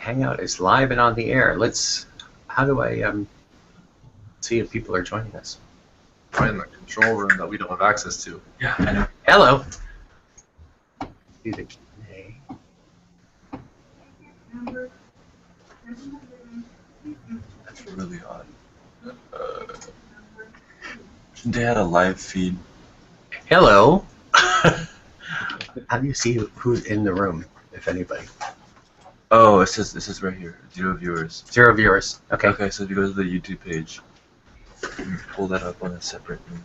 Hangout is live and on the air. How do I see if people are joining us? Right in the control room that we don't have access to. Yeah, I know. Hello. Do the Q&A. That's really odd. They had a live feed. Hello. How do you see who's in the room, if anybody? Oh, it says right here, 0 viewers. 0 viewers. Okay. Okay, so if you go to the YouTube page, you can pull that up on a separate link.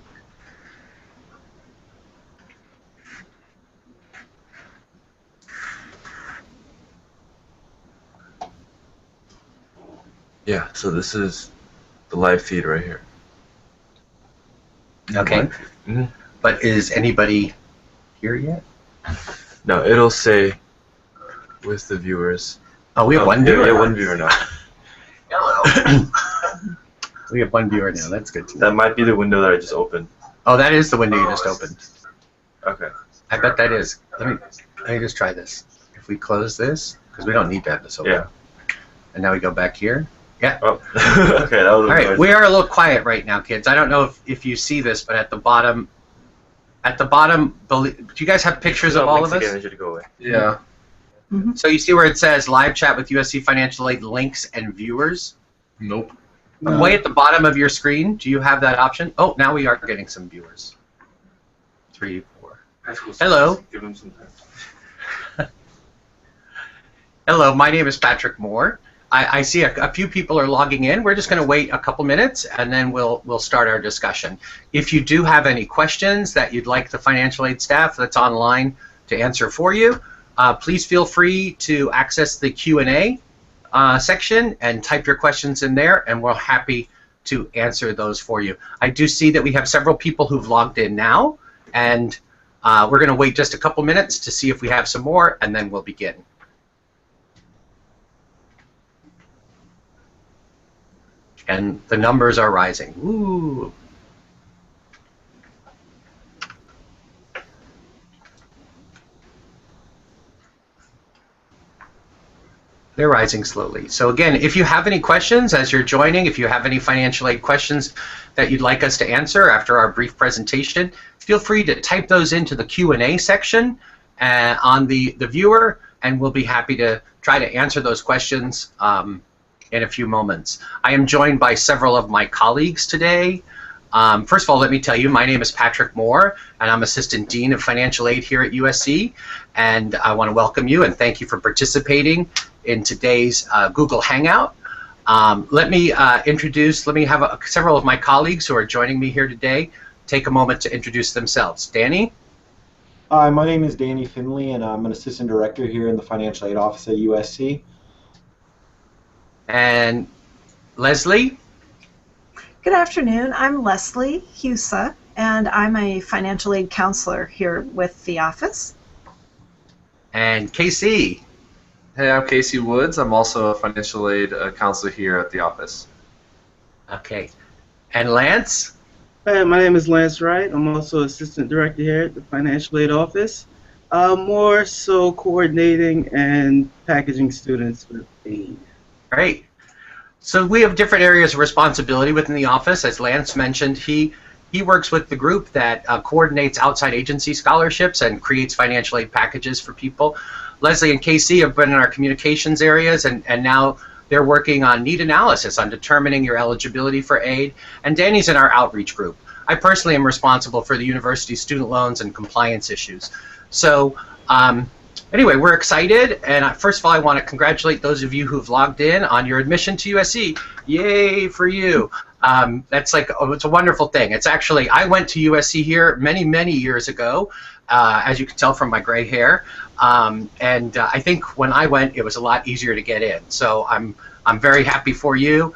Yeah, so this is the live feed right here. Okay. Mm-hmm. But is anybody here yet? No, it'll say with the viewers. Oh, we have one viewer. Yeah, one viewer now. Hello. We have one viewer now. That's good to know. That might be the window that I just opened. Oh, that is the window you just opened. Okay. I bet that is. Let me just try this. If we close this, because we don't need to have this open. Yeah. And now we go back here. Yeah. Oh. Okay, that was all right. We are a little quiet right now, kids. I don't know if you see this, but at the bottom, do you guys have pictures of all of us? Again, go away. Yeah. Mm-hmm. So you see where it says live chat with USC Financial Aid links and viewers? Nope. Way at the bottom of your screen, do you have that option? Oh, now we are getting some viewers. 3, 4. Hello. Give them some time. Hello, my name is Patrick Moore. I see a few people are logging in. We're just going to wait a couple minutes, and then we'll start our discussion. If you do have any questions that you'd like the financial aid staff that's online to answer for you, please feel free to access the Q&A section and type your questions in there, and we're happy to answer those for you. I do see that we have several people who've logged in now, and we're going to wait just a couple minutes to see if we have some more, and then we'll begin. And the numbers are rising. Woo! They're rising slowly. So again, if you have any questions as you're joining, if you have any financial aid questions that you'd like us to answer after our brief presentation, feel free to type those into the Q&A section on the viewer, and we'll be happy to try to answer those questions in a few moments. I am joined by several of my colleagues today. First of all, let me tell you, my name is Patrick Moore, and I'm Assistant Dean of Financial Aid here at USC, and I want to welcome you and thank you for participating in today's Google Hangout. Let me have several of my colleagues who are joining me here today take a moment to introduce themselves. Danny? Hi, my name is Danny Finley, and I'm an Assistant Director here in the Financial Aid Office at USC. And Leslie? Good afternoon. I'm Leslie Husa, and I'm a financial aid counselor here with the office. And Casey? Hey, I'm Casey Woods. I'm also a financial aid counselor here at the office. Okay. And Lance? Hi, my name is Lance Wright. I'm also Assistant Director here at the Financial Aid Office. More so coordinating and packaging students with aid. Great. So we have different areas of responsibility within the office. As Lance mentioned, he works with the group that coordinates outside agency scholarships and creates financial aid packages for people. Leslie and Casey have been in our communications areas, and now they're working on need analysis, on determining your eligibility for aid. And Danny's in our outreach group. I personally am responsible for the university student loans and compliance issues. So anyway, we're excited, and first of all, I want to congratulate those of you who've logged in on your admission to USC. Yay for you. It's a wonderful thing. It's actually, I went to USC here many, many years ago, as you can tell from my gray hair, and I think when I went, it was a lot easier to get in. So I'm very happy for you.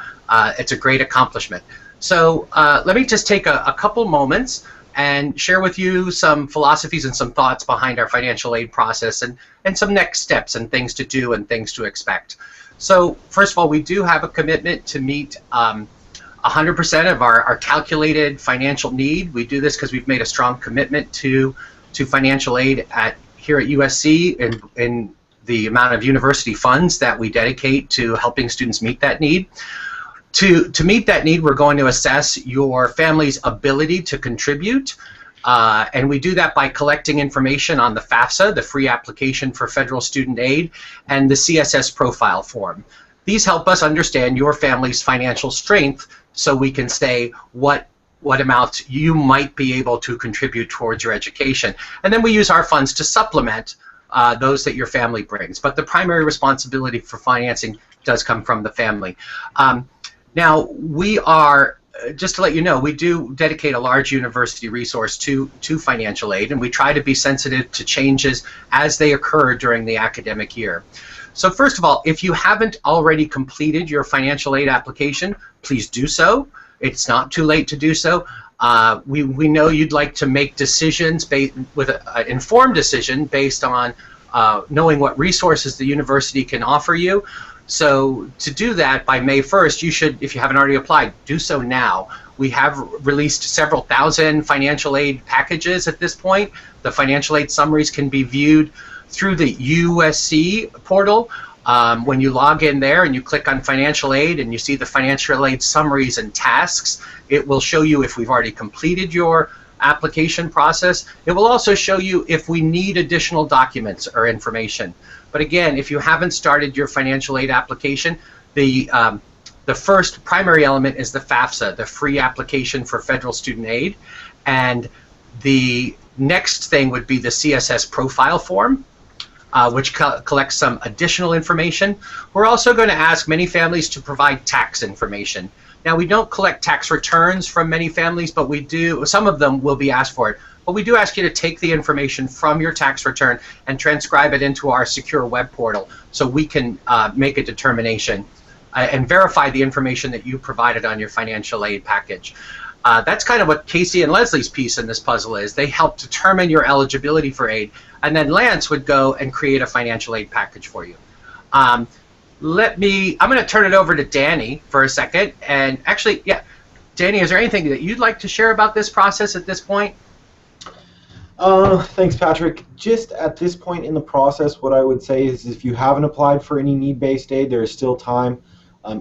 It's a great accomplishment. So let me just take a couple moments and share with you some philosophies and some thoughts behind our financial aid process, and some next steps and things to do and things to expect. So first of all, we do have a commitment to meet 100% of our calculated financial need. We do this because we've made a strong commitment to financial aid here at USC in the amount of university funds that we dedicate to helping students meet that need. To meet that need, we're going to assess your family's ability to contribute, and we do that by collecting information on the FAFSA, the Free Application for Federal Student Aid, and the CSS Profile Form. These help us understand your family's financial strength so we can say what amount you might be able to contribute towards your education. And then we use our funds to supplement those that your family brings. But the primary responsibility for financing does come from the family. Now, we are, just to let you know, we do dedicate a large university resource to financial aid, and we try to be sensitive to changes as they occur during the academic year. So first of all, if you haven't already completed your financial aid application, please do so. It's not too late to do so. We know you'd like to make decisions with an informed decision based on knowing what resources the university can offer you. So to do that by May 1st, you should, if you haven't already applied, do so now. We have released several thousand financial aid packages at this point. The financial aid summaries can be viewed through the USC portal. When you log in there and you click on financial aid and you see the financial aid summaries and tasks, it will show you if we've already completed your application process. It will also show you if we need additional documents or information. But again, if you haven't started your financial aid application, the first primary element is the FAFSA, the Free Application for Federal Student Aid, and the next thing would be the CSS Profile Form, which collects some additional information. We're also going to ask many families to provide tax information. Now, we don't collect tax returns from many families, but we do, some of them will be asked for it. But we do ask you to take the information from your tax return and transcribe it into our secure web portal so we can make a determination and verify the information that you provided on your financial aid package. That's kind of what Casey and Leslie's piece in this puzzle is. They help determine your eligibility for aid, and then Lance would go and create a financial aid package for you. I'm going to turn it over to Danny for a second. And actually, yeah, Danny, is there anything that you'd like to share about this process at this point? Thanks, Patrick. Just at this point in the process, what I would say is if you haven't applied for any need-based aid, there is still time.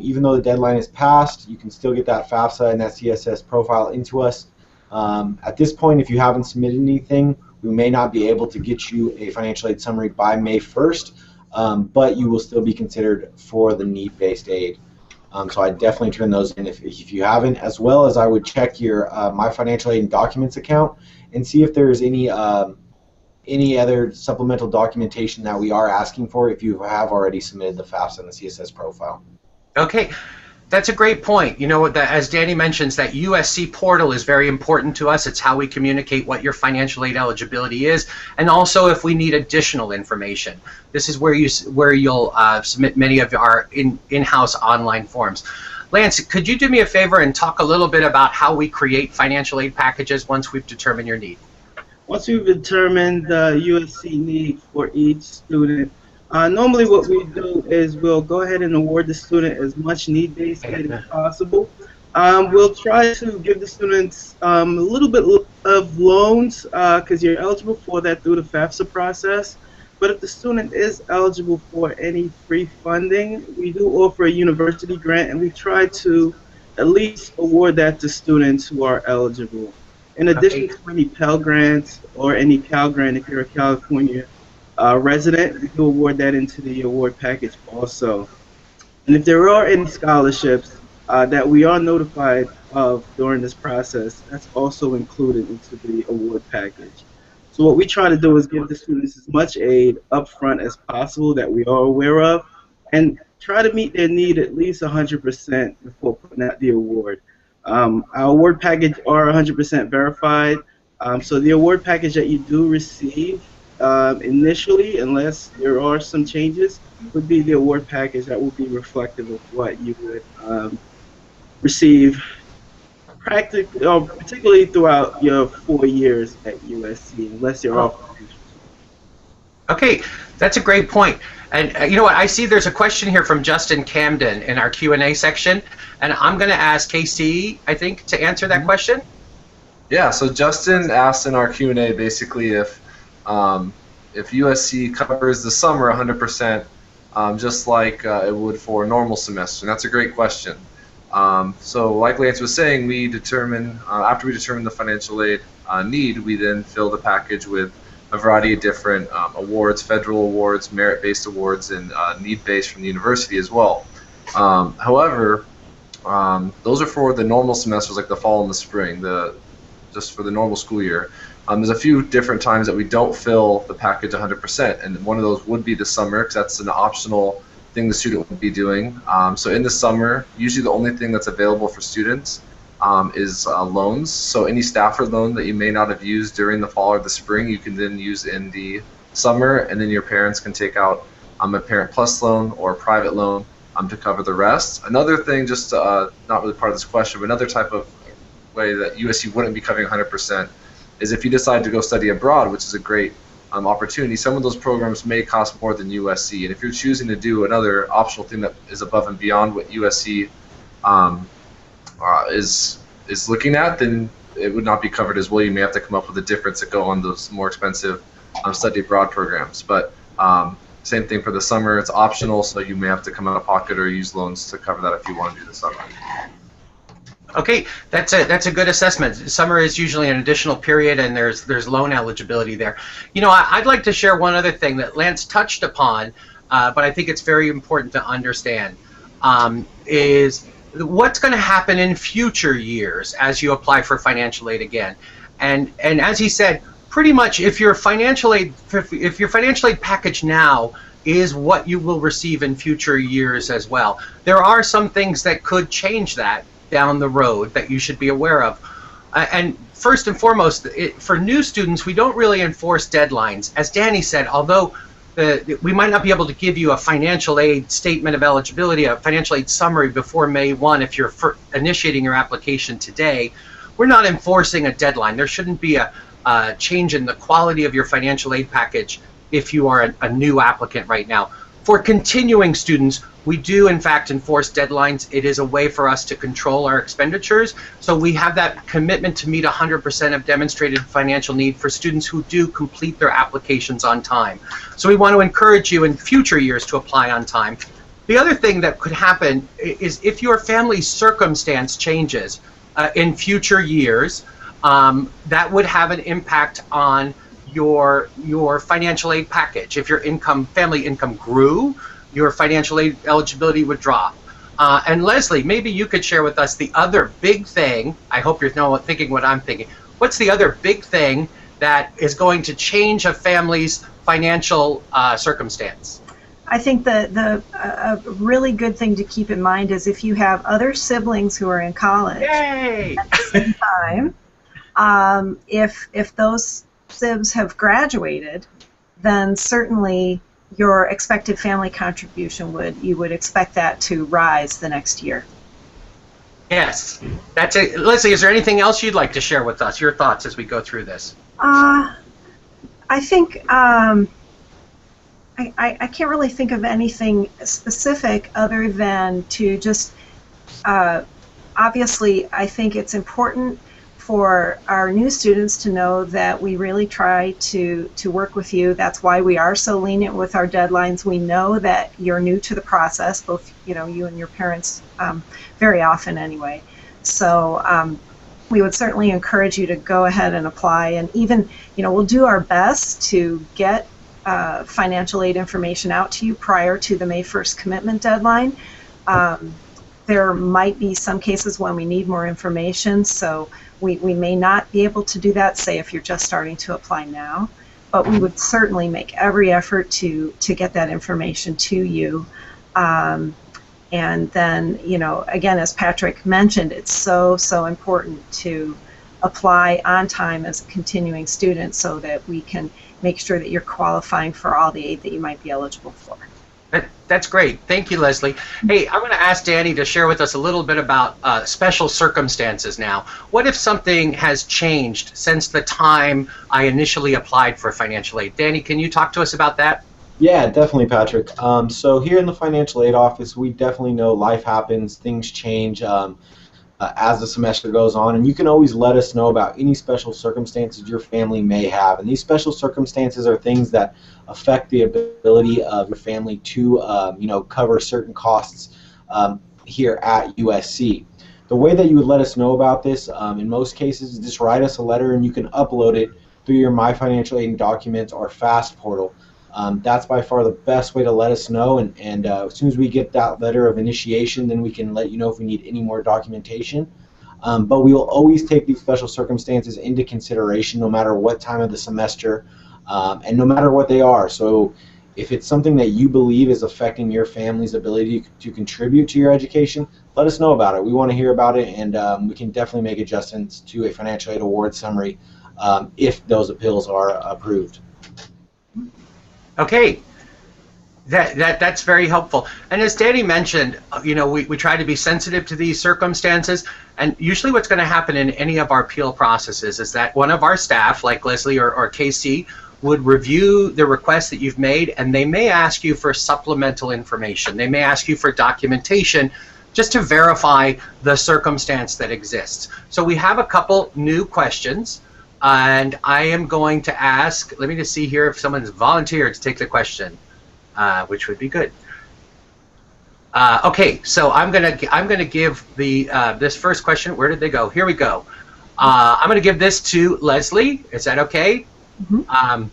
Even though the deadline is passed, you can still get that FAFSA and that CSS profile into us. At this point, if you haven't submitted anything, we may not be able to get you a financial aid summary by May 1st, but you will still be considered for the need-based aid. So I definitely turn those in if you haven't, as well as I would check your My Financial Aid and Documents account and see if there's any other supplemental documentation that we are asking for if you have already submitted the FAFSA and the CSS profile. Okay, that's a great point. You know, as Danny mentions, that USC portal is very important to us. It's how we communicate what your financial aid eligibility is, and also if we need additional information. This is where you'll submit many of our in-house online forms. Lance, could you do me a favor and talk a little bit about how we create financial aid packages once we've determined your need? Once we've determined the USC need for each student, normally what we do is we'll go ahead and award the student as much need-based aid as possible. We'll try to give the students a little bit of loans because you're eligible for that through the FAFSA process. But if the student is eligible for any free funding, we do offer a university grant, and we try to at least award that to students who are eligible. In addition to any Pell Grants or any Cal Grant, if you're a California resident, we do award that into the award package also. And if there are any scholarships that we are notified of during this process, that's also included into the award package. So what we try to do is give the students as much aid up front as possible that we are aware of, and try to meet their need at least 100% before putting out the award. Our award package are 100% verified, so the award package that you do receive initially, unless there are some changes, would be the award package that will be reflective of what you would receive particularly throughout your 4 years at USC, unless you're off. Okay, that's a great point. And you know what, I see there's a question here from Justin Camden in our Q&A section, and I'm going to ask KC, I think, to answer that question. Yeah, so Justin asked in our Q&A basically if if USC covers the summer 100%, just like it would for a normal semester? And that's a great question. So like Lance was saying, we determine, after we determine the financial aid need, we then fill the package with a variety of different awards, federal awards, merit-based awards, and need-based from the university as well. However, those are for the normal semesters like the fall and the spring, just for the normal school year. There's a few different times that we don't fill the package 100%, and one of those would be the summer, because that's an optional thing the student would be doing. So in the summer, usually the only thing that's available for students is loans. So any Stafford loan that you may not have used during the fall or the spring, you can then use in the summer, and then your parents can take out a Parent Plus loan or a private loan to cover the rest. Another thing, just not really part of this question, but another type of way that USC wouldn't be covering 100% is if you decide to go study abroad, which is a great opportunity. Some of those programs may cost more than USC, and if you're choosing to do another optional thing that is above and beyond what USC is looking at, then it would not be covered as well. You may have to come up with a difference to go on those more expensive study abroad programs. But same thing for the summer. It's optional, so you may have to come out of pocket or use loans to cover that if you want to do the summer. Okay, that's a good assessment. Summer is usually an additional period, and there's loan eligibility there. You know, I'd like to share one other thing that Lance touched upon, but I think it's very important to understand, is what's going to happen in future years as you apply for financial aid again. And as he said, pretty much if your financial aid package now is what you will receive in future years as well, there are some things that could change that down the road that you should be aware of. And first and foremost, for new students, we don't really enforce deadlines. As Danny said, although we might not be able to give you a financial aid statement of eligibility, a financial aid summary before May 1 if you're initiating your application today, we're not enforcing a deadline. There shouldn't be a change in the quality of your financial aid package if you are a new applicant right now. For continuing students, we do in fact enforce deadlines. It is a way for us to control our expenditures. So we have that commitment to meet 100% of demonstrated financial need for students who do complete their applications on time. So we want to encourage you in future years to apply on time. The other thing that could happen is if your family's circumstance changes in future years, that would have an impact on your financial aid package. If your family income grew, your financial aid eligibility would drop. And Leslie, maybe you could share with us the other big thing. I hope you're thinking what I'm thinking. What's the other big thing that is going to change a family's financial circumstance? I think a really good thing to keep in mind is if you have other siblings who are in college Yay! at the same time, if those sibs have graduated, then certainly your expected family contribution you would expect that to rise the next year. Yes, that's it. Leslie, is there anything else you'd like to share with us? Your thoughts as we go through this? I think I can't really think of anything specific other than to just obviously I think it's important for our new students to know that we really try to work with you. That's why we are so lenient with our deadlines. We know that you're new to the process, both you and your parents, very often anyway. So we would certainly encourage you to go ahead and apply, and even we'll do our best to get financial aid information out to you prior to the May 1st commitment deadline. There might be some cases when we need more information, so we may not be able to do that, say if you're just starting to apply now, but we would certainly make every effort to get that information to you. And then, again, as Patrick mentioned, it's so important to apply on time as a continuing student so that we can make sure that you're qualifying for all the aid that you might be eligible for. That's great. Thank you, Leslie. Hey, I'm going to ask Danny to share with us a little bit about special circumstances now. What if something has changed since the time I initially applied for financial aid? Danny, can you talk to us about that? Yeah, definitely, Patrick. So here in the financial aid office, we definitely know life happens, things change. as the semester goes on, and you can always let us know about any special circumstances your family may have. And these special circumstances are things that affect the ability of your family to cover certain costs here at USC. The way that you would let us know about this, in most cases, is just write us a letter, and you can upload it through your My Financial Aid Documents or FAST portal. That's by far the best way to let us know, and as soon as we get that letter of initiation, then we can let you know if we need any more documentation. But we will always take these special circumstances into consideration no matter what time of the semester and no matter what they are. So if it's something that you believe is affecting your family's ability to contribute to your education, let us know about it. We want to hear about it, and we can definitely make adjustments to a financial aid award summary if those appeals are approved. Okay, that's very helpful. And as Danny mentioned, we try to be sensitive to these circumstances. And usually what's going to happen in any of our appeal processes is that one of our staff, like Leslie or Casey, would review the request that you've made, and they may ask you for supplemental information. They may ask you for documentation just to verify the circumstance that exists. So we have a couple new questions. And I am going to ask, let me just see here if someone's volunteered to take the question, which would be good. Okay, so I'm gonna give the this first question. Where did they go? Here we go. I'm gonna give this to Leslie. Is that okay? Mm-hmm.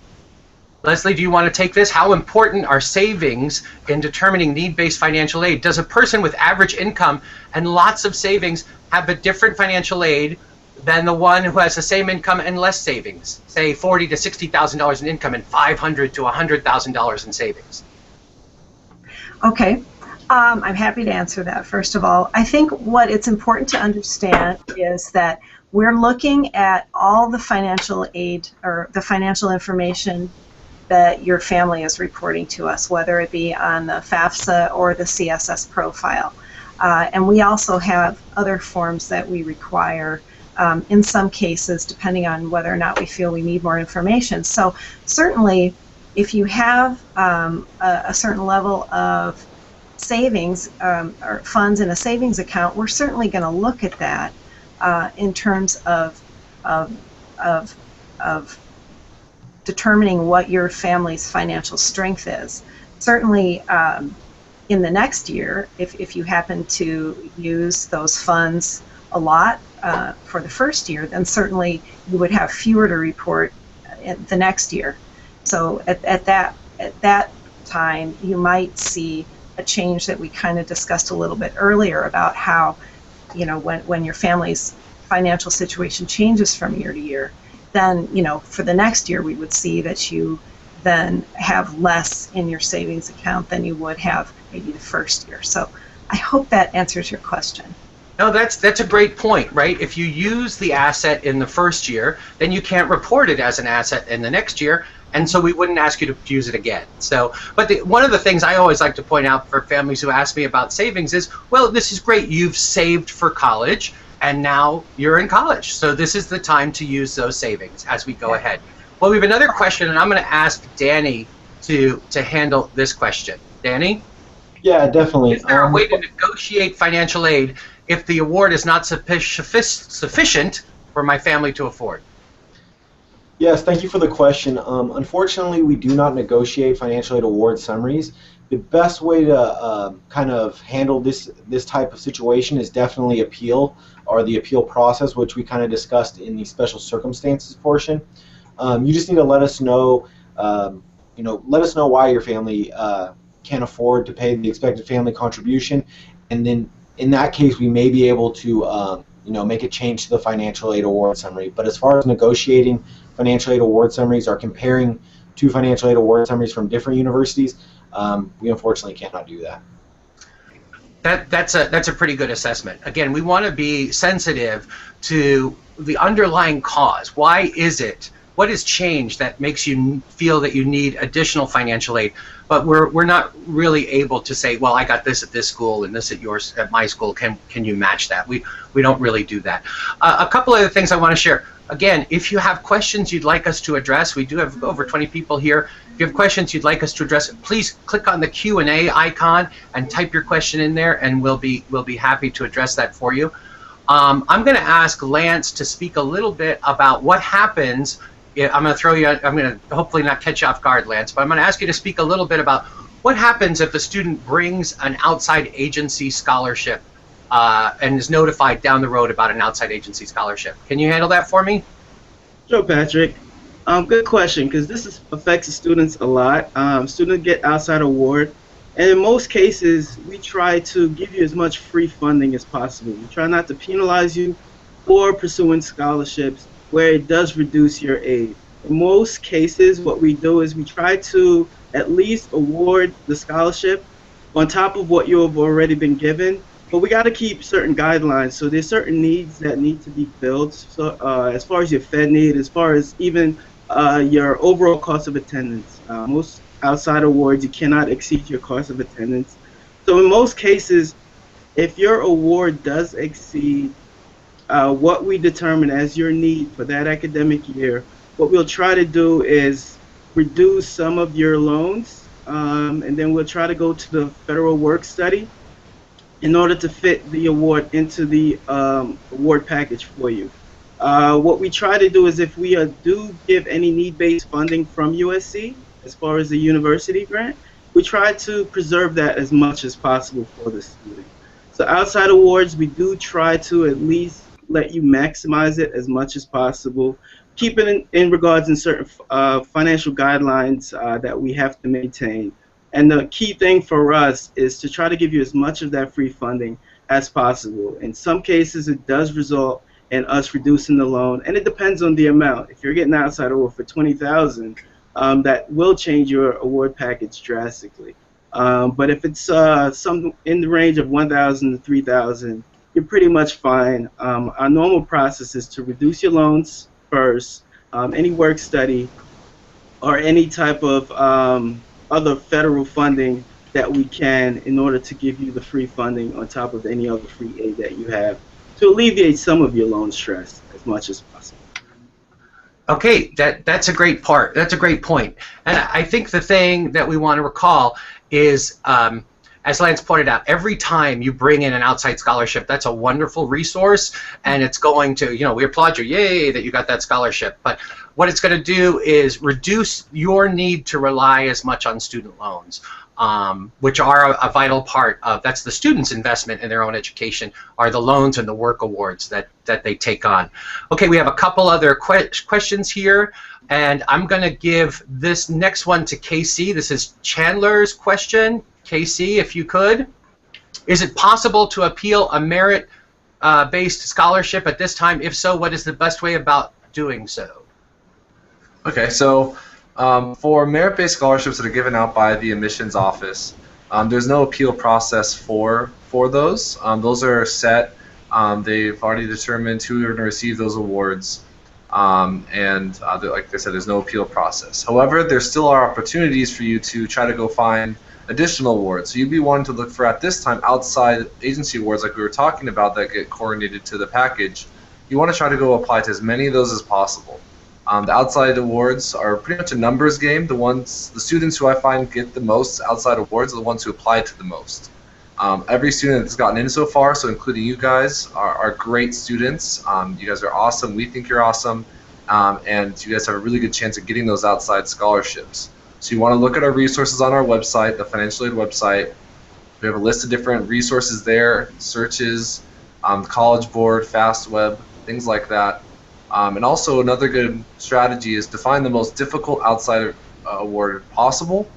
Leslie, do you want to take this? How important are savings in determining need-based financial aid? Does a person with average income and lots of savings have a different financial aid than the one who has the same income and less savings, say $40,000 to $60,000 in income and $500,000 to $100,000 in savings? Okay, I'm happy to answer that. First of all, I think what it's important to understand is that we're looking at all the financial aid or the financial information that your family is reporting to us, whether it be on the FAFSA or the CSS profile. And we also have other forms that we require in some cases, depending on whether or not we feel we need more information. So certainly, if you have a certain level of savings or funds in a savings account, we're certainly going to look at that in terms of determining what your family's financial strength is. Certainly, in the next year, if you happen to use those funds a lot for the first year, then certainly you would have fewer to report the next year. So at that time, you might see a change that we kind of discussed a little bit earlier about how, when your family's financial situation changes from year to year, then, for the next year, we would see that you then have less in your savings account than you would have maybe the first year. So I hope that answers your question. No, that's a great point, right? If you use the asset in the first year, then you can't report it as an asset in the next year, and so we wouldn't ask you to use it again. So, but one of the things I always like to point out for families who ask me about savings is, well, this is great. You've saved for college, and now you're in college. So this is the time to use those savings as we go ahead. Well, we have another question, and I'm going to ask Danny to handle this question. Danny? Yeah, definitely. Is there a way to negotiate financial aid if the award is not sufficient for my family to afford? Yes, thank you for the question. Unfortunately, we do not negotiate financial aid award summaries. The best way to kind of handle this type of situation is definitely appeal, or the appeal process, which we kind of discussed in the special circumstances portion. You just need to let us know, let us know why your family can't afford to pay the expected family contribution, and then in that case, we may be able to make a change to the financial aid award summary. But as far as negotiating financial aid award summaries or comparing two financial aid award summaries from different universities, we unfortunately cannot do that. That's a pretty good assessment. Again, we want to be sensitive to the underlying cause. Why is it? What has changed that makes you feel that you need additional financial aid? But we're not really able to say, well, I got this at this school and this at my school. Can you match that? We don't really do that. A couple other things I want to share. Again, if you have questions you'd like us to address, we do have over 20 people here. If you have questions you'd like us to address, please click on the Q&A icon and type your question in there, and we'll be happy to address that for you. I'm going to ask Lance to speak a little bit about what happens. I'm going to throw you, I'm going to hopefully not catch you off guard, Lance, but I'm going to ask you to speak a little bit about what happens if a student brings an outside agency scholarship and is notified down the road about an outside agency scholarship. Can you handle that for me? Sure, Patrick. Good question, because affects the students a lot. Students get outside award, and in most cases, we try to give you as much free funding as possible. We try not to penalize you for pursuing scholarships where it does reduce your aid. In most cases, what we do is we try to at least award the scholarship on top of what you have already been given, but we got to keep certain guidelines. So there's certain needs that need to be filled. So as far as your Fed need, as far as even your overall cost of attendance. Most outside awards, you cannot exceed your cost of attendance. So in most cases, if your award does exceed what we determine as your need for that academic year, what we'll try to do is reduce some of your loans, and then we'll try to go to the federal work study in order to fit the award into the award package for you. What we try to do is if we do give any need-based funding from USC, as far as the university grant, we try to preserve that as much as possible for the student. So outside awards, we do try to at least let you maximize it as much as possible, keep it in regards in certain financial guidelines that we have to maintain. And the key thing for us is to try to give you as much of that free funding as possible. In some cases, it does result in us reducing the loan, and it depends on the amount. If you're getting outside award for $20,000, that will change your award package drastically. But if it's some in the range of $1,000 to $3,000, you're pretty much fine. Our normal process is to reduce your loans first, any work study, or any type of other federal funding that we can in order to give you the free funding on top of any other free aid that you have to alleviate some of your loan stress as much as possible. Okay, that's a great part. That's a great point. And I think the thing that we want to recall is, as Lance pointed out, every time you bring in an outside scholarship, that's a wonderful resource, and it's going to, we applaud you, yay, that you got that scholarship. But what it's going to do is reduce your need to rely as much on student loans, which are a vital part of, that's the student's investment in their own education, are the loans and the work awards that they take on. Okay, we have a couple other questions here, and I'm going to give this next one to Casey. This is Chandler's question. Casey, if you could. Is it possible to appeal a merit-based scholarship at this time? If so, what is the best way about doing so? Okay, so for merit-based scholarships that are given out by the admissions office, there's no appeal process for those. Those are set. They've already determined who are going to receive those awards, and like I said, there's no appeal process. However, there still are opportunities for you to try to go find additional awards. So you'd be wanting to look for, at this time, outside agency awards like we were talking about that get coordinated to the package. You want to try to go apply to as many of those as possible. The outside awards are pretty much a numbers game. The students who I find get the most outside awards are the ones who apply to the most. Every student that's gotten in so far, so including you guys, are great students. You guys are awesome. We think you're awesome. And you guys have a really good chance of getting those outside scholarships. So you want to look at our resources on our website, the financial aid website. We have a list of different resources there, searches, College Board, FastWeb, things like that. And also another good strategy is to find the most difficult outside award possible,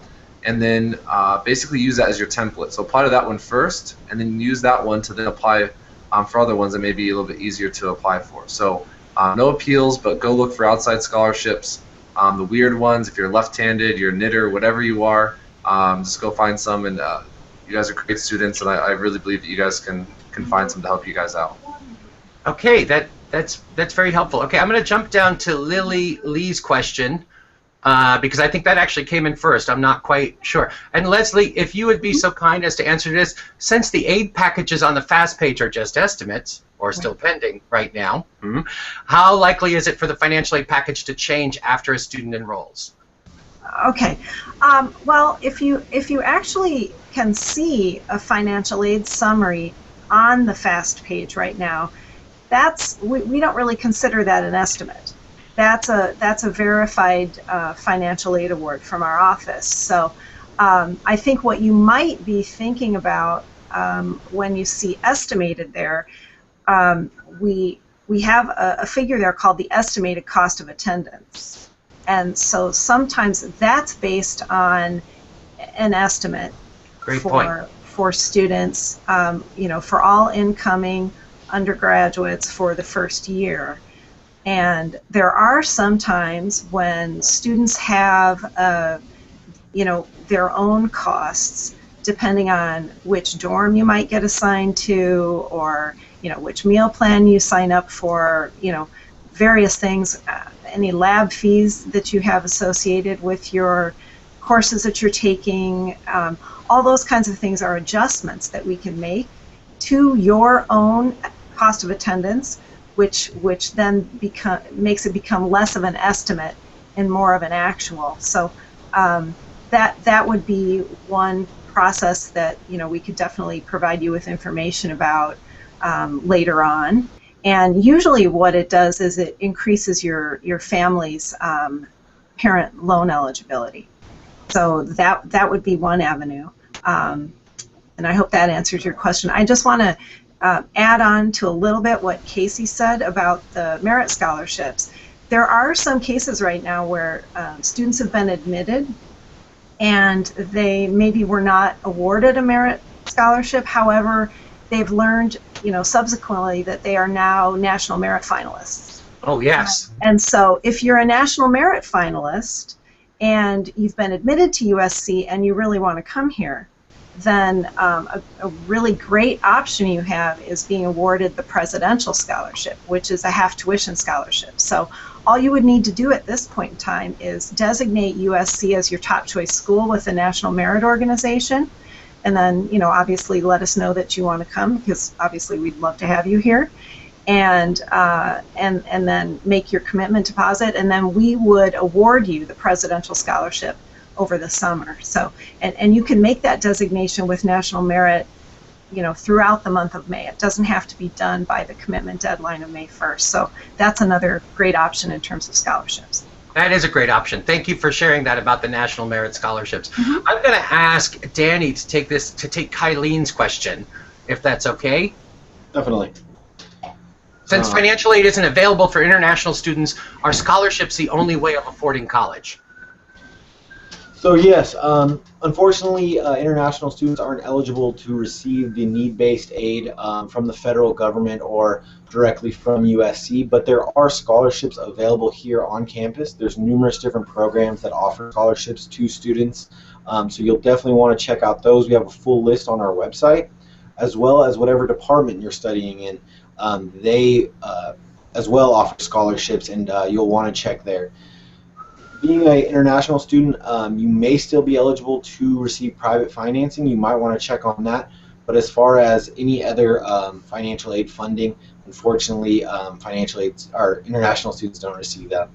and then basically use that as your template. So apply to that one first, and then use that one to then apply for other ones that may be a little bit easier to apply for. So no appeals, but go look for outside scholarships. The weird ones, if you're left-handed, you're a knitter, whatever you are, just go find some. And you guys are great students, and I really believe that you guys can find some to help you guys out. Okay, that's very helpful. Okay, I'm going to jump down to Lily Lee's question because I think that actually came in first. I'm not quite sure. And Leslie, if you would be so kind as to answer this, since the aid packages on the FAST page are just estimates, or still pending right now, how likely is it for the financial aid package to change after a student enrolls? Okay. Well, if you actually can see a financial aid summary on the FAST page right now, we don't really consider that an estimate. That's a verified financial aid award from our office. So I think what you might be thinking about when you see estimated there, we have a figure there called the estimated cost of attendance. And so sometimes that's based on an estimate for students, for all incoming undergraduates for the first year. And there are some times when students have, their own costs, depending on which dorm you might get assigned to, or which meal plan you sign up for, various things, any lab fees that you have associated with your courses that you're taking. All those kinds of things are adjustments that we can make to your own cost of attendance, which then makes it become less of an estimate and more of an actual. So that would be one process that we could definitely provide you with information about later on. And usually what it does is it increases your family's parent loan eligibility. So that would be one avenue. And I hope that answers your question. I just want to add on to a little bit what Casey said about the merit scholarships. There are some cases right now where students have been admitted and they maybe were not awarded a merit scholarship. However, they've learned, subsequently that they are now national merit finalists. Oh, yes. And so if you're a national merit finalist and you've been admitted to USC and you really want to come here, then a really great option you have is being awarded the Presidential Scholarship, which is a half tuition scholarship. So all you would need to do at this point in time is designate USC as your top choice school with the National Merit Organization, and then obviously let us know that you want to come, because obviously we'd love to have you here, and then make your commitment deposit, and then we would award you the Presidential Scholarship over the summer. So and you can make that designation with National Merit throughout the month of May. It doesn't have to be done by the commitment deadline of May 1st. So that's another great option in terms of scholarships. That is a great option. Thank you for sharing that about the National Merit Scholarships. Mm-hmm. I'm going to ask Danny to take Kylene's question, if that's okay. Definitely. Since financial aid isn't available for international students, are scholarships the only way of affording college? So yes, unfortunately, international students aren't eligible to receive the need-based aid from the federal government or directly from USC, but there are scholarships available here on campus. There's numerous different programs that offer scholarships to students, so you'll definitely want to check out those. We have a full list on our website, as well as whatever department you're studying in. They as well offer scholarships, and you'll want to check there. Being an international student, you may still be eligible to receive private financing. You might want to check on that. But as far as any other financial aid funding, unfortunately, international students don't receive that.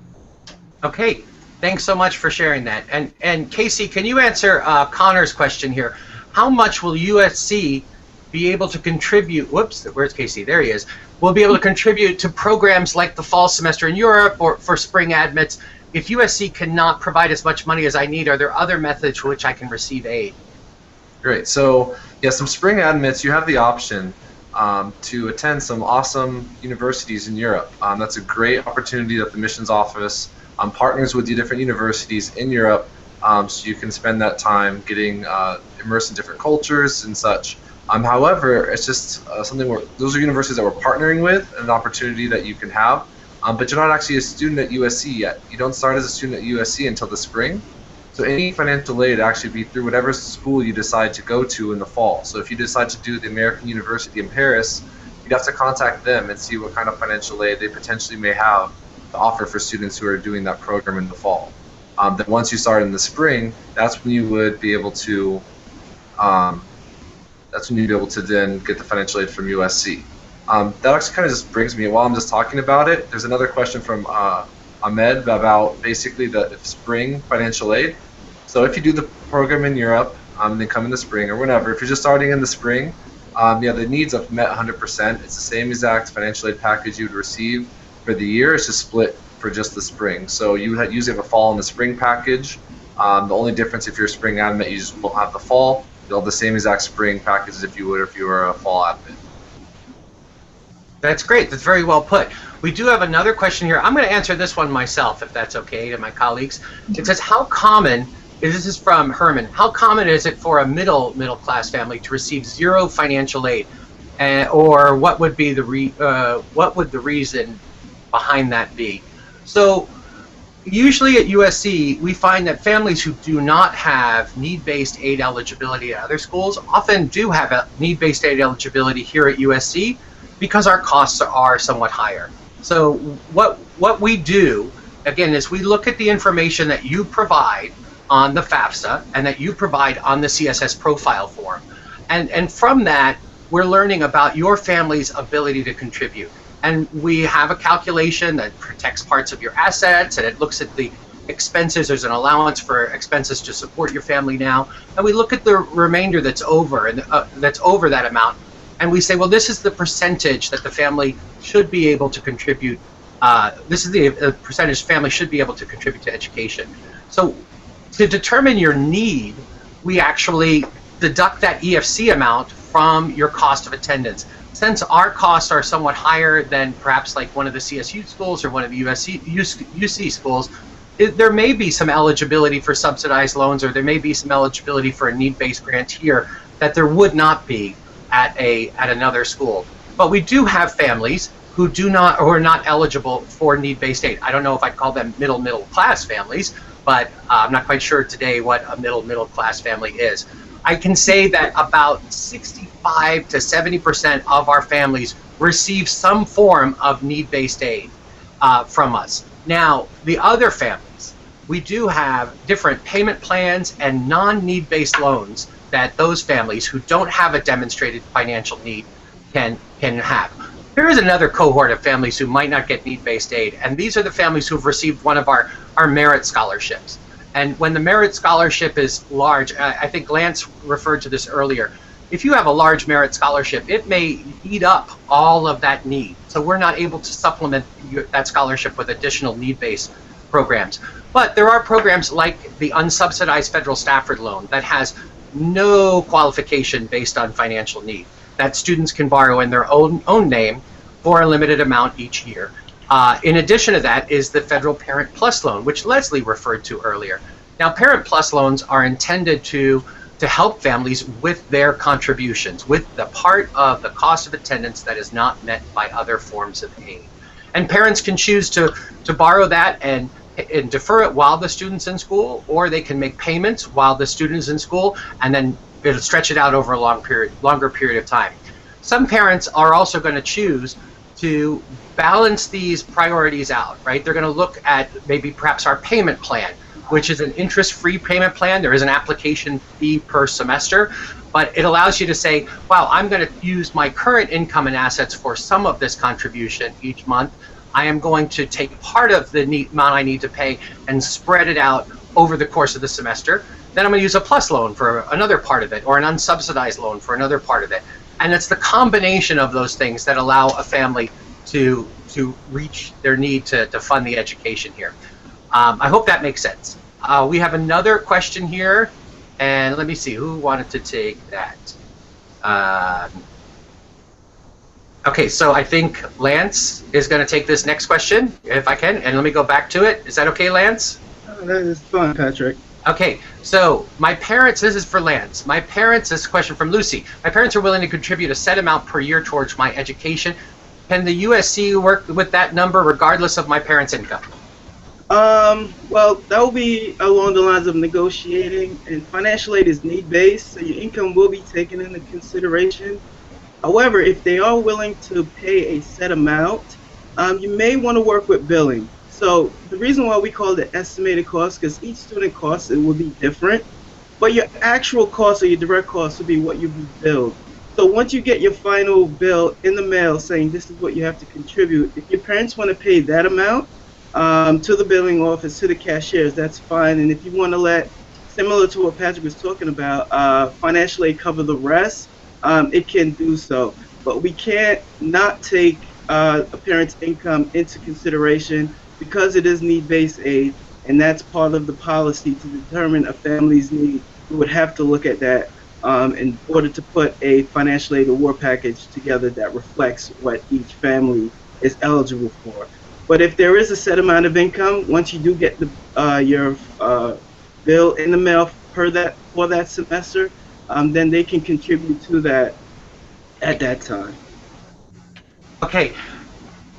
Okay, thanks so much for sharing that. And Casey, can you answer Connor's question here? How much will USC be able to contribute? Whoops, where's Casey? There he is. Will be able to contribute to programs like the fall semester in Europe or for spring admits? If USC cannot provide as much money as I need, are there other methods for which I can receive aid? Great. So, yeah, some spring admits, you have the option to attend some awesome universities in Europe. That's a great opportunity that the missions office partners with the different universities in Europe, so you can spend that time getting immersed in different cultures and such. However, it's just something where those are universities that we're partnering with, and an opportunity that you can have. But you're not actually a student at USC yet. You don't start as a student at USC until the spring. So any financial aid actually be through whatever school you decide to go to in the fall. So if you decide to do the American University in Paris, you'd have to contact them and see what kind of financial aid they potentially may have to offer for students who are doing that program in the fall. Then once you start in the spring, that's when you would be able to then get the financial aid from USC. That actually kind of just brings me, while I'm just talking about it, there's another question from Ahmed about basically the spring financial aid. So if you do the program in Europe, and then come in the spring or whenever, if you're just starting in the spring, Yeah, the needs have met 100%. It's the same exact financial aid package you would receive for the year. It's just split for just the spring. So you usually have a fall and the spring package. The only difference if you're a spring admit, you just won't have the fall. You'll have the same exact spring package as if you would if you were a fall admit. That's great. That's very well put. We do have another question here. I'm going to answer this one myself, if that's okay, to my colleagues. It says, how common, this is from Herman, how common is it for a middle class family to receive zero financial aid? Or what would be the reason behind that be? So usually at USC, we find that families who do not have need-based aid eligibility at other schools often do have a need-based aid eligibility here at USC, because our costs are somewhat higher. So what we do, again, is we look at the information that you provide on the FAFSA and that you provide on the CSS profile form. And from that, we're learning about your family's ability to contribute. And we have a calculation that protects parts of your assets, and it looks at the expenses. There's an allowance for expenses to support your family now. And we look at the remainder that's over, and that's over that amount. And we say, well, this is the percentage that the family should be able to contribute. This is the percentage family should be able to contribute to education. So to determine your need, we actually deduct that EFC amount from your cost of attendance. Since our costs are somewhat higher than perhaps like one of the CSU schools or one of the UC schools, there may be some eligibility for subsidized loans, or there may be some eligibility for a need-based grant here that there would not be at another school. But we do have families who are not eligible for need-based aid. I don't know if I'd call them middle class families, but I'm not quite sure today what a middle class family is. I can say that about 65 to 70% of our families receive some form of need-based aid from us. Now, the other families, we do have different payment plans and non-need-based loans that those families who don't have a demonstrated financial need can have. There is another cohort of families who might not get need-based aid, and these are the families who've received one of our merit scholarships. And when the merit scholarship is large, I think Lance referred to this earlier, if you have a large merit scholarship, it may eat up all of that need. So we're not able to supplement that scholarship with additional need-based programs. But there are programs like the unsubsidized federal Stafford loan that has no qualification based on financial need, that students can borrow in their own name for a limited amount each year. In addition to that is the federal Parent Plus loan, which Leslie referred to earlier. Now, Parent Plus loans are intended to help families with their contributions, with the part of the cost of attendance that is not met by other forms of aid. And parents can choose to borrow that and defer it while the student's in school, or they can make payments while the student is in school, and then it'll stretch it out over a longer period of time. Some parents are also going to choose to balance these priorities out, right? They're going to look at maybe perhaps our payment plan, which is an interest-free payment plan. There is an application fee per semester, but it allows you to say, wow, I'm going to use my current income and assets for some of this contribution each month. I am going to take part of the amount I need to pay and spread it out over the course of the semester. Then I'm going to use a plus loan for another part of it, or an unsubsidized loan for another part of it. And it's the combination of those things that allow a family to reach their need to fund the education here. I hope that makes sense. We have another question here, and let me see, who wanted to take that? Okay, so I think Lance is going to take this next question, if I can, and let me go back to it. Is that okay, Lance? That is fun, Patrick. Okay, so my parents, this is for Lance. My parents, this question from Lucy. My parents are willing to contribute a set amount per year towards my education. Can the USC work with that number regardless of my parents' income? Well, that will be along the lines of negotiating, and financial aid is need-based, so your income will be taken into consideration. However, if they are willing to pay a set amount, you may want to work with billing. So the reason why we call it estimated cost, because each student cost, it will be different, but your actual cost or your direct cost will be what you be billed. So once you get your final bill in the mail saying this is what you have to contribute, if your parents want to pay that amount to the billing office, to the cashiers, that's fine. And if you want to let, similar to what Patrick was talking about, financial aid cover the rest, it can do so. But we can't not take a parent's income into consideration because it is need-based aid, and that's part of the policy to determine a family's need. We would have to look at that in order to put a financial aid award package together that reflects what each family is eligible for. But if there is a set amount of income, once you do get your bill in the mail for that semester, then they can contribute to that at that time. Okay.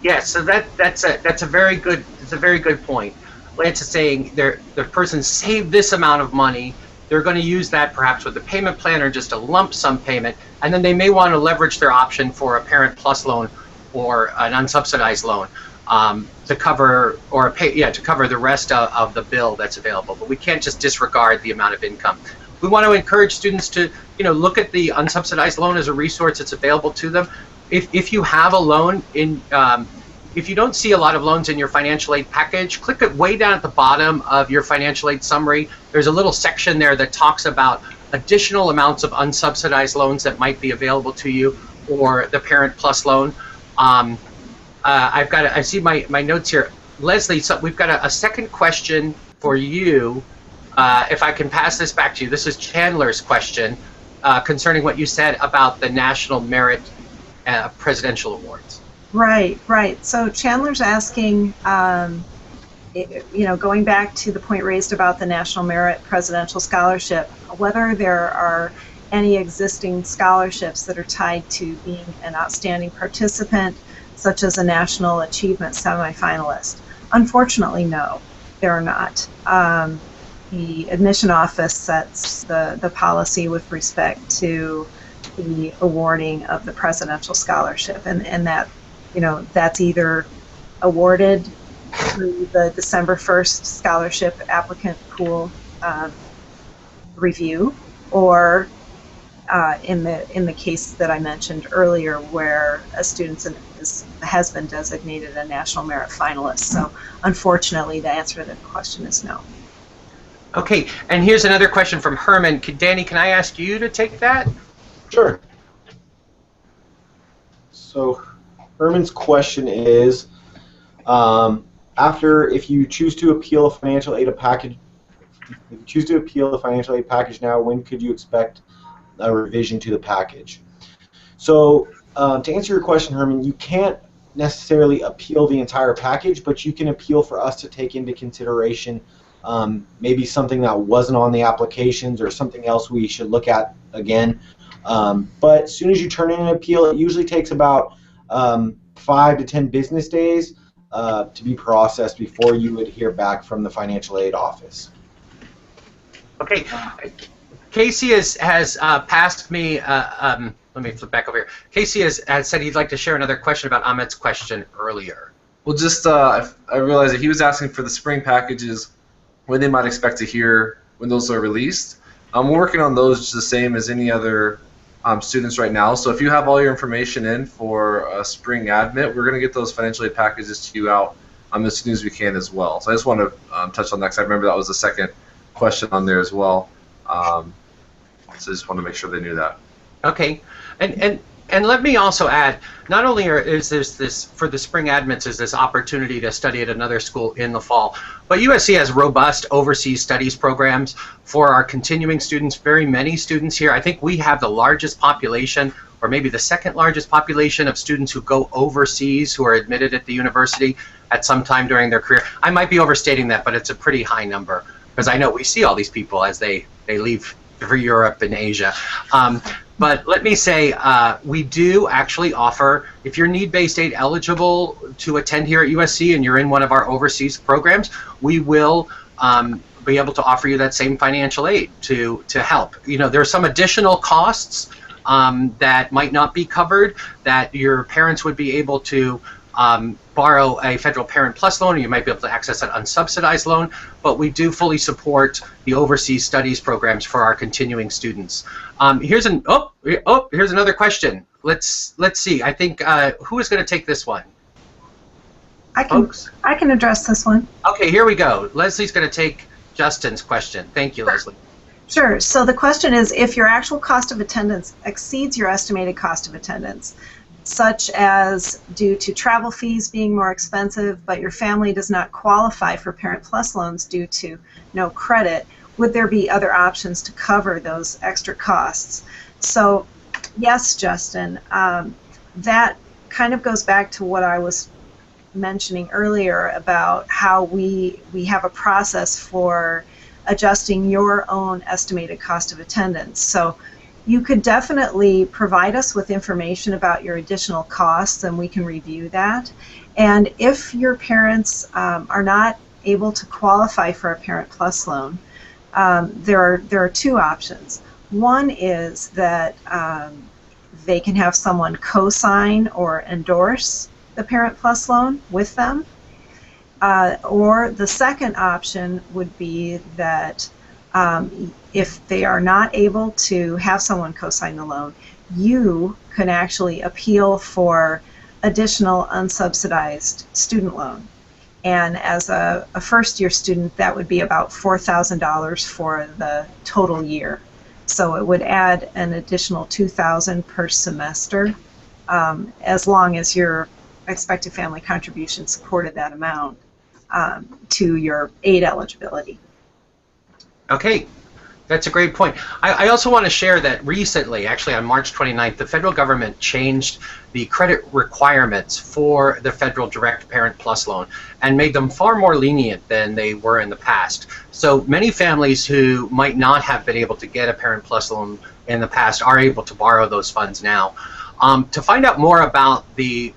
Yeah. So that's a very good point. Lance is saying the person saved this amount of money. They're going to use that perhaps with a payment plan or just a lump sum payment, and then they may want to leverage their option for a Parent Plus loan or an unsubsidized loan to cover to cover the rest of the bill that's available. But we can't just disregard the amount of income. We want to encourage students to look at the unsubsidized loan as a resource that's available to them. If you have a loan in if you don't see a lot of loans in your financial aid package, click it way down at the bottom of your financial aid summary. There's a little section there that talks about additional amounts of unsubsidized loans that might be available to you, or the Parent Plus loan. I see my notes here. Leslie, so we've got a second question for you. If I can pass this back to you. This is Chandler's question concerning what you said about the National Merit Presidential Awards. Right. So Chandler's asking, going back to the point raised about the National Merit Presidential Scholarship, whether there are any existing scholarships that are tied to being an outstanding participant, such as a National Achievement semifinalist. Unfortunately, no, there are not. The admission office sets the policy with respect to the awarding of the presidential scholarship, and that that's either awarded through the December 1st scholarship applicant pool review, or in the case that I mentioned earlier, where a student has been designated a National Merit finalist. So unfortunately, the answer to that question is no. Okay, and here's another question from Herman. Danny, can I ask you to take that? Sure. So Herman's question is, if you choose to appeal a financial aid package, now, when could you expect a revision to the package? So to answer your question, Herman, you can't necessarily appeal the entire package, but you can appeal for us to take into consideration maybe something that wasn't on the applications or something else we should look at again. But as soon as you turn in an appeal, it usually takes about 5 to 10 business days to be processed before you would hear back from the financial aid office. Okay, Casey has passed me. Let me flip back over here. Casey has said he'd like to share another question about Ahmed's question earlier. Well, just I realized that he was asking for the spring packages, when they might expect to hear when those are released. We're working on those just the same as any other students right now. So if you have all your information in for a spring admit, we're going to get those financial aid packages to you out as soon as we can as well. So I just want to touch on that because I remember that was the second question on there as well. So I just want to make sure they knew that. Okay, and let me also add, not only is this for the spring admits is this opportunity to study at another school in the fall, but USC has robust overseas studies programs for our continuing students. Very many students here. I think we have the largest population, or maybe the second largest population of students who go overseas who are admitted at the university at some time during their career. I might be overstating that, but it's a pretty high number, because I know we see all these people as they leave for Europe and Asia. But let me say, we do actually offer, if you're need-based aid eligible to attend here at USC and you're in one of our overseas programs, we will be able to offer you that same financial aid to help. There are some additional costs that might not be covered, that your parents would be able to borrow a Federal Parent Plus loan, or you might be able to access an unsubsidized loan, but we do fully support the overseas studies programs for our continuing students. Here's another question. Let's see. I think who is going to take this one? I can address this one. Okay, here we go. Leslie's going to take Justin's question. Thank you, Leslie. Sure. So the question is, if your actual cost of attendance exceeds your estimated cost of attendance, such as due to travel fees being more expensive, but your family does not qualify for Parent Plus loans due to no credit, would there be other options to cover those extra costs? So yes, Justin, that kind of goes back to what I was mentioning earlier about how we have a process for adjusting your own estimated cost of attendance. So you could definitely provide us with information about your additional costs, and we can review that. And if your parents are not able to qualify for a Parent Plus loan, there are two options. One is that they can have someone co-sign or endorse the Parent Plus loan with them. Or the second option would be that if they are not able to have someone co-sign the loan, you can actually appeal for additional unsubsidized student loan. And as a first-year student, that would be about $4,000 for the total year. So it would add an additional $2,000 per semester, as long as your expected family contribution supported that amount to your aid eligibility. Okay, that's a great point. I also want to share that recently, actually on March 29th, the federal government changed the credit requirements for the federal direct Parent Plus loan and made them far more lenient than they were in the past. So many families who might not have been able to get a Parent Plus loan in the past are able to borrow those funds now. To find out more about the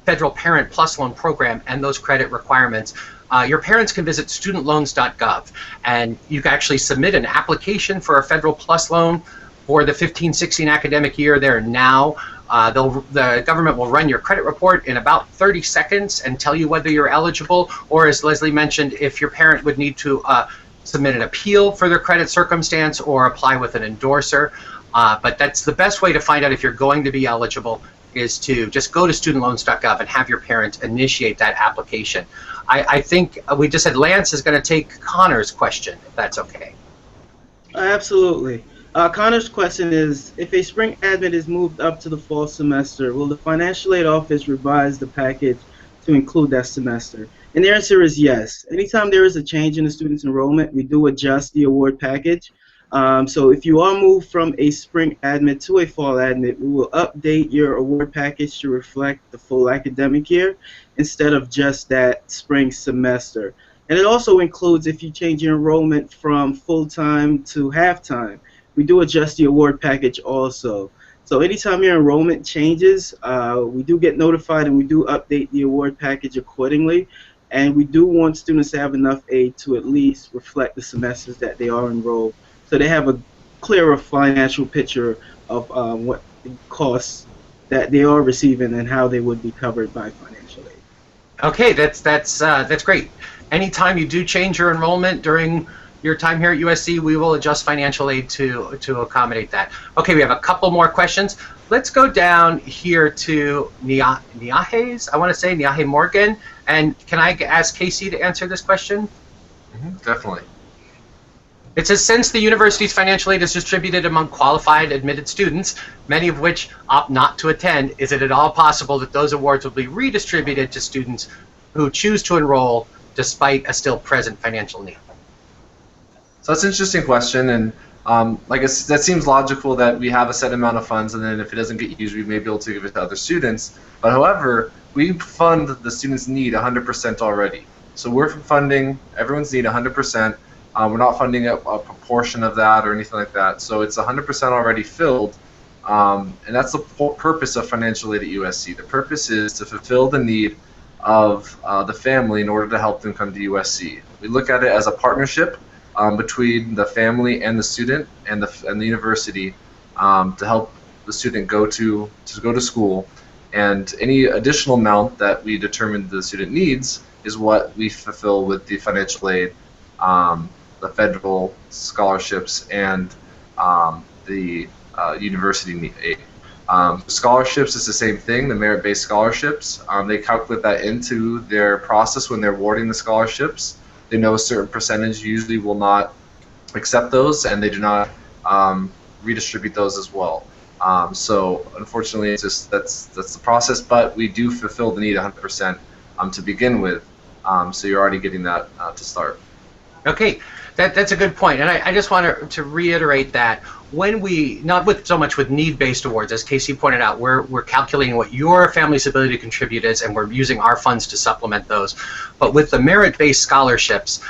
federal Parent Plus loan program and those credit requirements, your parents can visit studentloans.gov, and you can actually submit an application for a federal plus loan for the 15-16 academic year there now. The government will run your credit report in about 30 seconds and tell you whether you're eligible, or as Leslie mentioned, if your parent would need to submit an appeal for their credit circumstance or apply with an endorser. But that's the best way to find out if you're going to be eligible, is to just go to studentloans.gov and have your parent initiate that application. I think we just said Lance is going to take Connor's question, if that's okay. Absolutely. Connor's question is, if a spring admit is moved up to the fall semester, will the financial aid office revise the package to include that semester? And the answer is yes. Anytime there is a change in the student's enrollment, we do adjust the award package. So if you are moved from a spring admit to a fall admit, we will update your award package to reflect the full academic year instead of just that spring semester. And it also includes if you change your enrollment from full-time to half-time. We do adjust the award package also. So anytime your enrollment changes, we do get notified and we do update the award package accordingly. And we do want students to have enough aid to at least reflect the semesters that they are enrolled, so they have a clearer financial picture of what the costs that they are receiving and how they would be covered by financial aid. Okay, that's great. Anytime you do change your enrollment during your time here at USC, we will adjust financial aid to accommodate that. Okay, we have a couple more questions. Let's go down here to Niahe Morgan. And can I ask Casey to answer this question? Definitely. It says, since the university's financial aid is distributed among qualified admitted students, many of which opt not to attend, is it at all possible that those awards will be redistributed to students who choose to enroll despite a still present financial need? So that's an interesting question, and that seems logical that we have a set amount of funds, and then if it doesn't get used, we may be able to give it to other students. But however, we fund the students' need 100% already. So we're funding everyone's need 100%. We're not funding a proportion of that or anything like that. So it's 100% already filled, and that's the purpose of financial aid at USC. The purpose is to fulfill the need of the family in order to help them come to USC. We look at it as a partnership between the family and the student and the university to help the student go to school. And any additional amount that we determine the student needs is what we fulfill with the financial aid, the federal scholarships, and the university aid. Scholarships is the same thing, the merit-based scholarships. They calculate that into their process when they're awarding the scholarships. They know a certain percentage usually will not accept those, and they do not redistribute those as well. So unfortunately, it's just that's the process. But we do fulfill the need 100% to begin with. So you're already getting that to start. Okay, that's a good point, and I just want to reiterate that when we, not with so much with need-based awards, as Casey pointed out, we're calculating what your family's ability to contribute is, and we're using our funds to supplement those. But with the merit-based scholarships,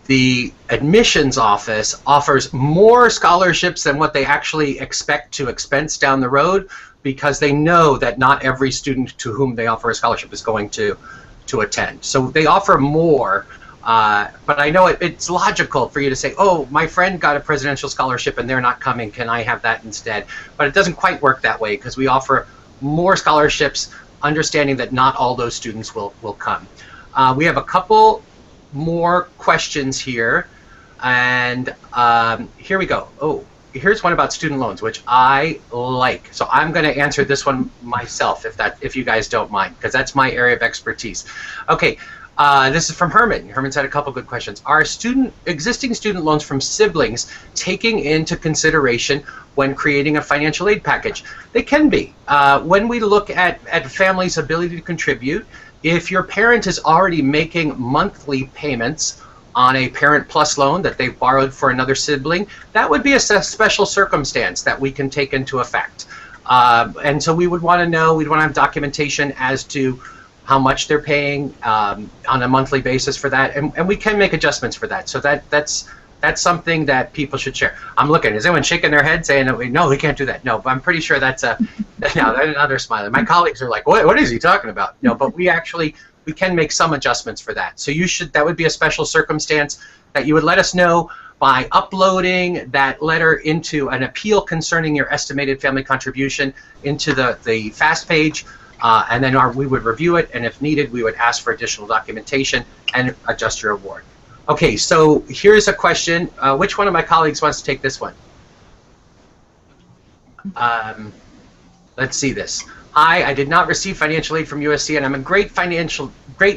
the admissions office offers more scholarships than what they actually expect to expense down the road, because they know that not every student to whom they offer a scholarship is going to attend. So they offer more. But I know it's logical for you to say, oh, my friend got a presidential scholarship and they're not coming, can I have that instead? But it doesn't quite work that way, because we offer more scholarships, understanding that not all those students will come. We have a couple more questions here, and here we go. Oh, here's one about student loans, which I like. So I'm going to answer this one myself, if you guys don't mind, because that's my area of expertise. Okay. This is from Herman. Herman's had a couple good questions. Are existing student loans from siblings taking into consideration when creating a financial aid package? They can be. When we look at families' ability to contribute, if your parent is already making monthly payments on a Parent Plus loan that they've borrowed for another sibling, that would be a special circumstance that we can take into effect. And so we would want to know, we'd want to have documentation as to how much they're paying on a monthly basis for that, and we can make adjustments for that. So that's something that people should share. I'm looking. Is anyone shaking their head saying, no, we can't do that? No, but I'm pretty sure that's no, that's another smiling. My colleagues are like, what is he talking about? No, but we can make some adjustments for that. So that would be a special circumstance that you would let us know by uploading that letter into an appeal concerning your estimated family contribution into the FAST page. And then we would review it, and if needed, we would ask for additional documentation and adjust your award. Okay, so here's a question. Which one of my colleagues wants to take this one? Let's see this. Hi, I did not receive financial aid from USC, and I'm in great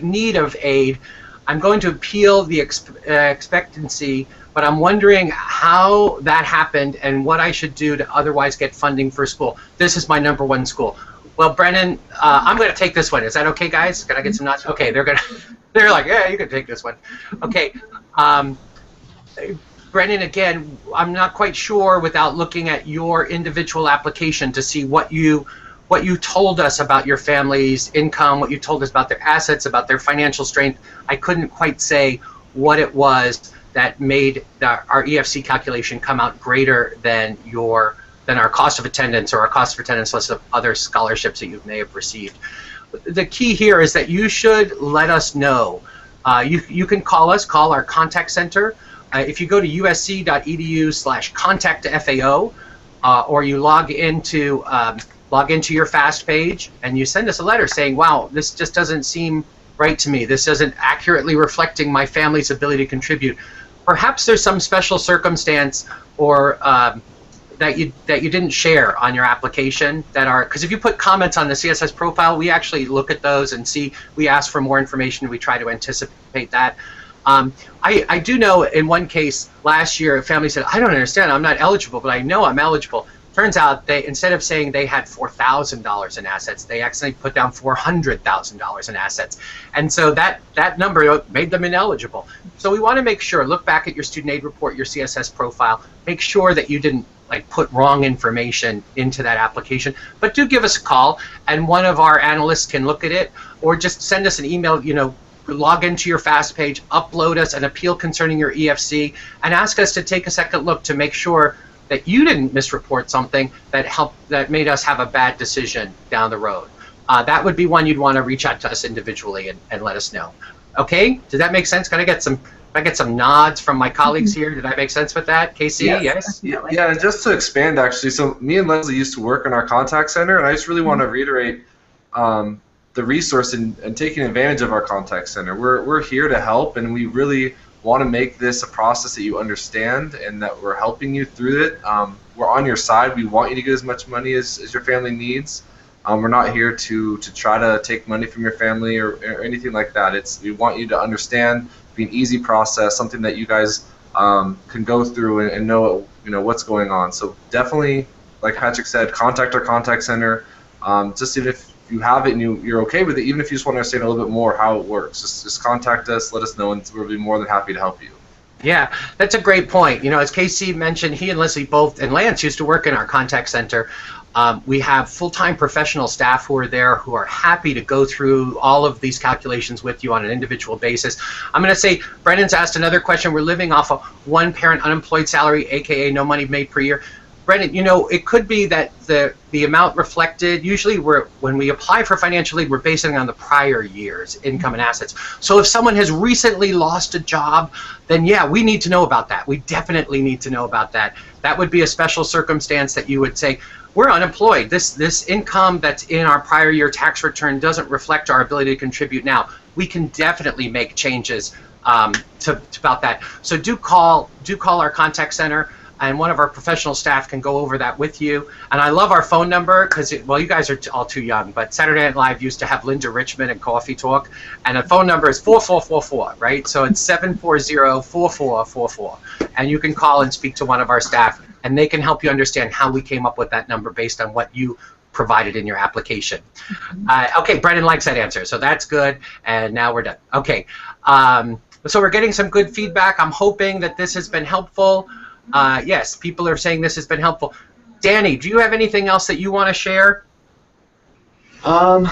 need of aid. I'm going to appeal the expectancy, but I'm wondering how that happened and what I should do to otherwise get funding for school. This is my #1 school. Well, Brennan, I'm going to take this one. Is that okay, guys? Can I get some nods? Okay, they're like, yeah, you can take this one. Okay, Brennan, again, I'm not quite sure without looking at your individual application to see what you told us about your family's income, what you told us about their assets, about their financial strength. I couldn't quite say what it was that made our EFC calculation come out greater than our cost of attendance or our cost of attendance list of other scholarships that you may have received. The key here is that you should let us know. You can call our contact center. If you go to usc.edu/contactfao, or you log into your FAST page and you send us a letter saying, wow, this just doesn't seem right to me. This isn't accurately reflecting my family's ability to contribute. Perhaps there's some special circumstance or that you didn't share on your application because if you put comments on the CSS profile, we actually look at those and we ask for more information, and we try to anticipate that. I do know in one case last year, a family said, I don't understand, I'm not eligible, but I know I'm eligible. Turns out instead of saying they had $4,000 in assets, they actually put down $400,000 in assets. And so that number made them ineligible. So we want to make sure, look back at your student aid report, your CSS profile, make sure that you didn't put wrong information into that application. But do give us a call, and one of our analysts can look at it, or just send us an email, log into your FAST page, upload us an appeal concerning your EFC, and ask us to take a second look to make sure that you didn't misreport something that made us have a bad decision down the road. That would be one you'd want to reach out to us individually and let us know. Okay, did that make sense? Can I get some nods from my colleagues here? Did I make sense with that? Casey, yes? Yeah, and just to expand, actually, so me and Leslie used to work in our contact center, and I just really want to reiterate the resource and taking advantage of our contact center. We're here to help, and we really want to make this a process that you understand and that we're helping you through it. We're on your side. We want you to get as much money as your family needs. We're not here to try to take money from your family or anything like that. We want you to understand, be an easy process, something that you guys can go through and know what's going on. So definitely, like Patrick said, contact our contact center. Just even if you have it and you're okay with it, even if you just want to understand a little bit more how it works, just contact us, let us know, and we'll be more than happy to help you. Yeah, that's a great point. As Casey mentioned, he and Leslie both, and Lance used to work in our contact center. We have full-time professional staff who are there who are happy to go through all of these calculations with you on an individual basis. I'm going to say, Brennan's asked another question. We're living off a one-parent unemployed salary, aka no money made per year. Brennan, it could be that the amount reflected, usually when we apply for financial aid, we're basing it on the prior year's income and assets. So if someone has recently lost a job, then yeah, we need to know about that. We definitely need to know about that. That would be a special circumstance that you would say, we're unemployed. This income that's in our prior year tax return doesn't reflect our ability to contribute now. We can definitely make changes about that. So do call our contact center, and one of our professional staff can go over that with you. And I love our phone number because, well, you guys are all too young, but Saturday Night Live used to have Linda Richmond and Coffee Talk, and the phone number is 4444, right? So it's 740-4444. And you can call and speak to one of our staff, and they can help you understand how we came up with that number based on what you provided in your application. Okay, Brennan likes that answer, so that's good, and now we're done. Okay, so we're getting some good feedback. I'm hoping that this has been helpful. Yes, people are saying this has been helpful. Danny, do you have anything else that you want to share? Let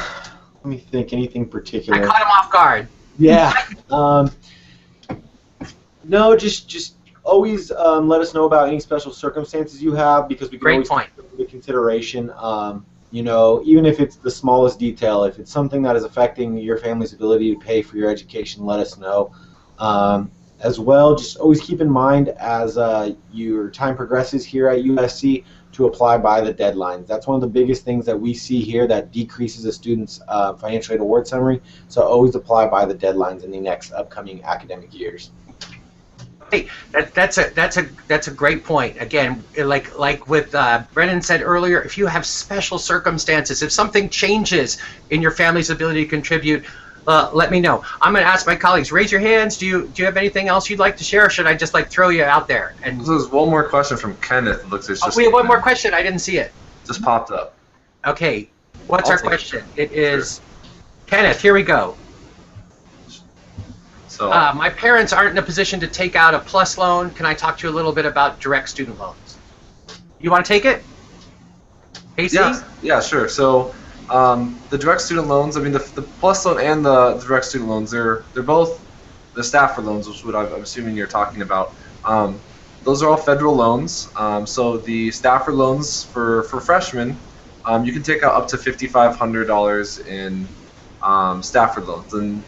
me think. Anything particular? I caught him off guard. Yeah. No, just always let us know about any special circumstances you have, because we can always take into consideration. Even if it's the smallest detail, if it's something that is affecting your family's ability to pay for your education, let us know. As well, just always keep in mind as your time progresses here at USC to apply by the deadlines. That's one of the biggest things that we see here that decreases a student's financial aid award summary. So always apply by the deadlines in the next upcoming academic years. Hey, that's a great point. Again, like with Brennan said earlier, if you have special circumstances, if something changes in your family's ability to contribute, let me know. I'm going to ask my colleagues, raise your hands. Do you have anything else you'd like to share, or should I just throw you out there? And there's one more question from Kenneth. It looks we have one more question. I didn't see it. Just popped up. Okay. What's our question? It is, Kenneth, here we go. So my parents aren't in a position to take out a PLUS loan. Can I talk to you a little bit about direct student loans? You want to take it? AC? Yeah, sure. So the direct student loans, I mean, the PLUS loan and the direct student loans, they're both the Stafford loans, which is what I'm assuming you're talking about. Those are all federal loans. So the Stafford loans for freshmen, you can take out up to $5,500 in Stafford loans. And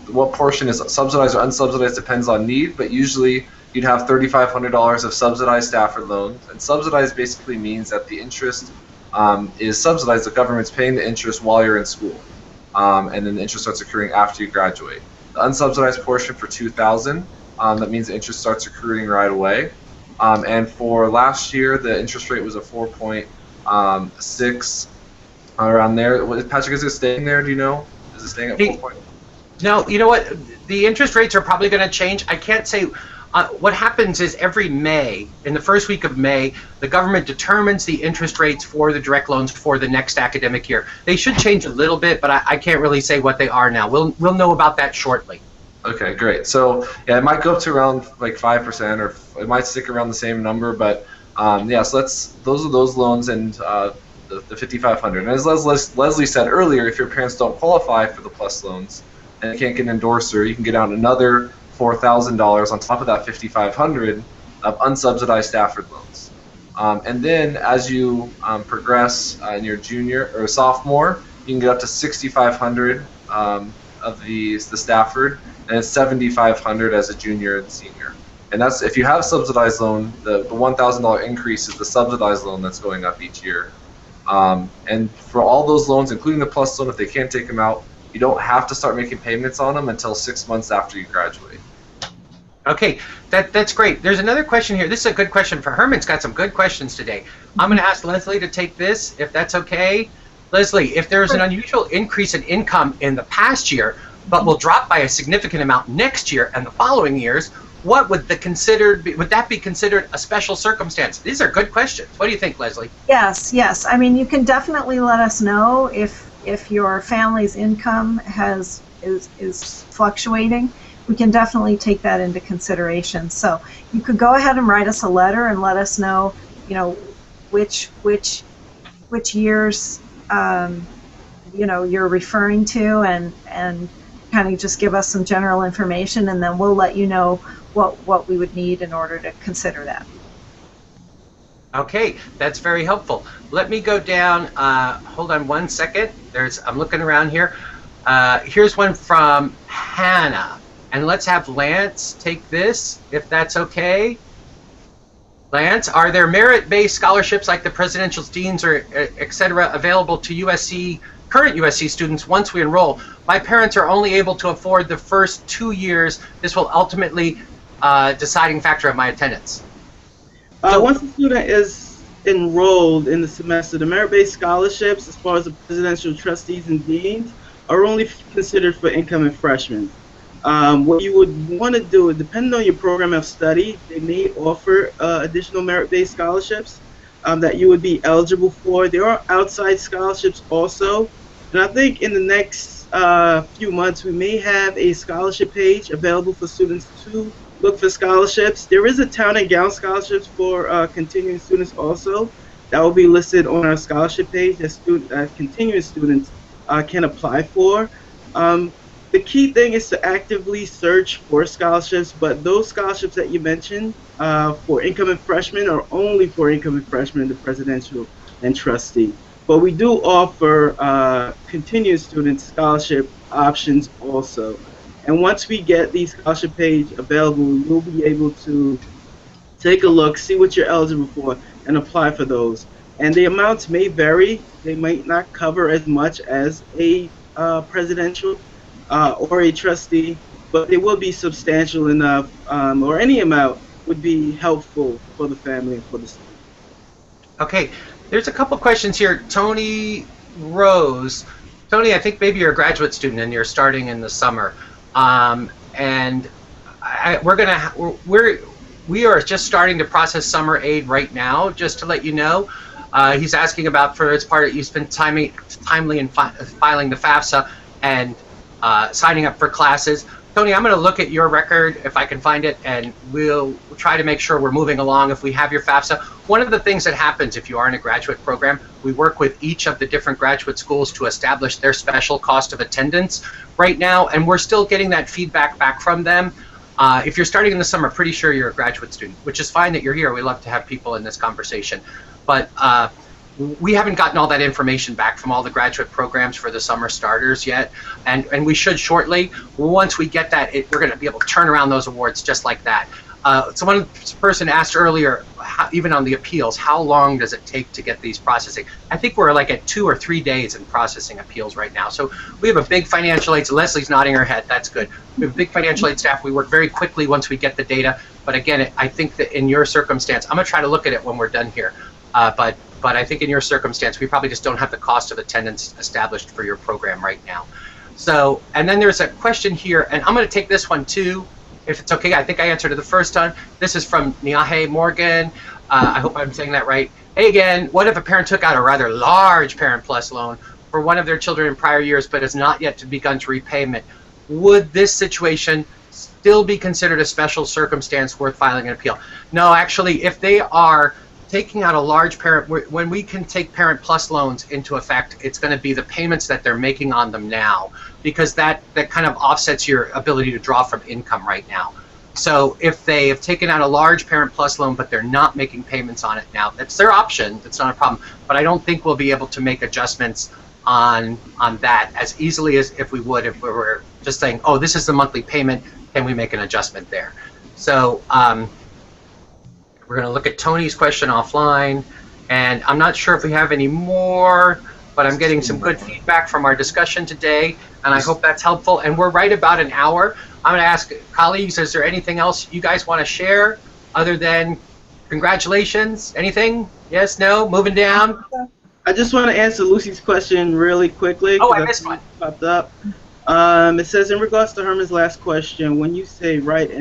what portion is subsidized or unsubsidized depends on need, but usually you'd have $3,500 of subsidized Stafford loans. And subsidized basically means that the interest is subsidized. The government's paying the interest while you're in school, and then the interest starts accruing after you graduate. The unsubsidized portion for $2,000, that means the interest starts accruing right away. And for last year, the interest rate was a 4.6, around there. Patrick, is it staying there? Do you know? Is it staying at 4.? No, you know what? The interest rates are probably going to change. I can't say. What happens is every May, in the first week of May, the government determines the interest rates for the direct loans for the next academic year. They should change a little bit, but I can't really say what they are now. We'll know about that shortly. Okay, great. So yeah, it might go up to around like 5%, or it might stick around the same number. But yeah, so those are those loans and the $5,500. And as Leslie said earlier, if your parents don't qualify for the PLUS loans and they can't get an endorser, you can get out another $4,000 on top of that $5,500 of unsubsidized Stafford loans. And then as you progress in your junior or sophomore, you can get up to $6,500 of the Stafford, and it's $7,500 as a junior and senior. And that's if you have a subsidized loan, the $1,000 increase is the subsidized loan that's going up each year. And for all those loans, including the PLUS loan, if they can't take them out, you don't have to start making payments on them until 6 months after you graduate. Okay, that's great. There's another question here. This is a good question for Herman's got some good questions today. I'm going to ask Leslie to take this, if that's okay. Leslie, if there's an unusual increase in income in the past year, but will drop by a significant amount next year and the following years, what would would that be considered a special circumstance? These are good questions. What do you think, Leslie? Yes, yes. I mean, you can definitely let us know if your family's income is fluctuating. We can definitely take that into consideration. So you could go ahead and write us a letter and let us know, which years you're referring to, and kind of just give us some general information, and then we'll let you know what we would need in order to consider that. Okay, that's very helpful. Let me go down. Hold on one second. I'm looking around here. Here's one from Hannah, and let's have Lance take this, if that's okay. Lance, are there merit-based scholarships like the presidential's deans or et cetera available to current USC students once we enroll? My parents are only able to afford the first 2 years. This will ultimately deciding factor of my attendance. Once the student is enrolled in the semester, the merit-based scholarships, as far as the presidential trustees and deans, are only considered for incoming freshmen. What you would want to do, depending on your program of study, they may offer additional merit-based scholarships that you would be eligible for. There are outside scholarships also, and I think in the next few months we may have a scholarship page available for students to look for scholarships. There is a town and gown scholarships for continuing students also. That will be listed on our scholarship page that continuing students can apply for. The key thing is to actively search for scholarships, but those scholarships that you mentioned for incoming freshmen are only for incoming freshmen, the presidential and trustee. But we do offer continuing student scholarship options also. And once we get the scholarship page available, we'll be able to take a look, see what you're eligible for, and apply for those. And the amounts may vary. They might not cover as much as a presidential or a trustee, but they will be substantial enough, or any amount would be helpful for the family and for the student. Okay, there's a couple questions here. Tony Rose. Tony, I think maybe you're a graduate student and you're starting in the summer. And we are just starting to process summer aid right now, just to let you know. He's asking about, for its part, you spent timely in filing the FAFSA and signing up for classes. Tony, I'm going to look at your record if I can find it, and we'll try to make sure we're moving along if we have your FAFSA. One of the things that happens if you are in a graduate program, we work with each of the different graduate schools to establish their special cost of attendance right now, and we're still getting that feedback back from them. If you're starting in the summer, pretty sure you're a graduate student, which is fine that you're here. We love to have people in this conversation. But we haven't gotten all that information back from all the graduate programs for the summer starters yet, and we should shortly. Once we get that, we're going to be able to turn around those awards just like that. So one person asked earlier, even on the appeals, how long does it take to get these processing? I think we're like at 2 or 3 days in processing appeals right now. So we have a big financial aid. So Leslie's nodding her head. That's good. We have a big financial aid staff. We work very quickly once we get the data. But again, I think that in your circumstance, I'm going to try to look at it when we're done here. But I think in your circumstance, we probably just don't have the cost of attendance established for your program right now. So, and then there's a question here, and I'm going to take this one too, if it's okay. I think I answered it the first time. This is from Niahe Morgan. I hope I'm saying that right. Hey again, what if a parent took out a rather large Parent Plus loan for one of their children in prior years, but has not yet begun to repayment? Would this situation still be considered a special circumstance worth filing an appeal? No, actually, if they are taking out a large when we can take Parent Plus loans into effect, it's going to be the payments that they're making on them now, because that kind of offsets your ability to draw from income right now. So if they have taken out a large Parent Plus loan but they're not making payments on it now, that's their option. That's not a problem. But I don't think we'll be able to make adjustments on that as easily as if we would if we were just saying, oh, this is the monthly payment, can we make an adjustment there? So we're going to look at Tony's question offline, and I'm not sure if we have any more, but I'm getting some good feedback from our discussion today, and I hope that's helpful. And we're right about an hour. I'm going to ask colleagues, is there anything else you guys want to share other than congratulations? Anything? Yes, no? Moving down? I just want to answer Lucy's question really quickly. Oh, I missed one. Popped up. It says, in regards to Herman's last question, when you say write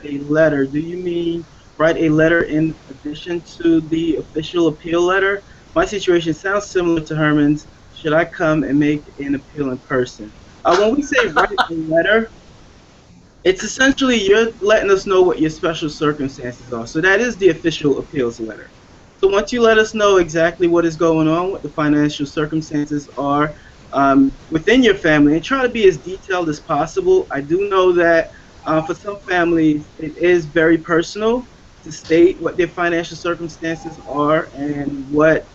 a letter, do you mean write a letter in addition to the official appeal letter? My situation sounds similar to Herman's. Should I come and make an appeal in person? When we say write a letter, it's essentially you're letting us know what your special circumstances are. So that is the official appeals letter. So once you let us know exactly what is going on, what the financial circumstances are within your family, and try to be as detailed as possible. I do know that for some families, it is very personal to state what their financial circumstances are and what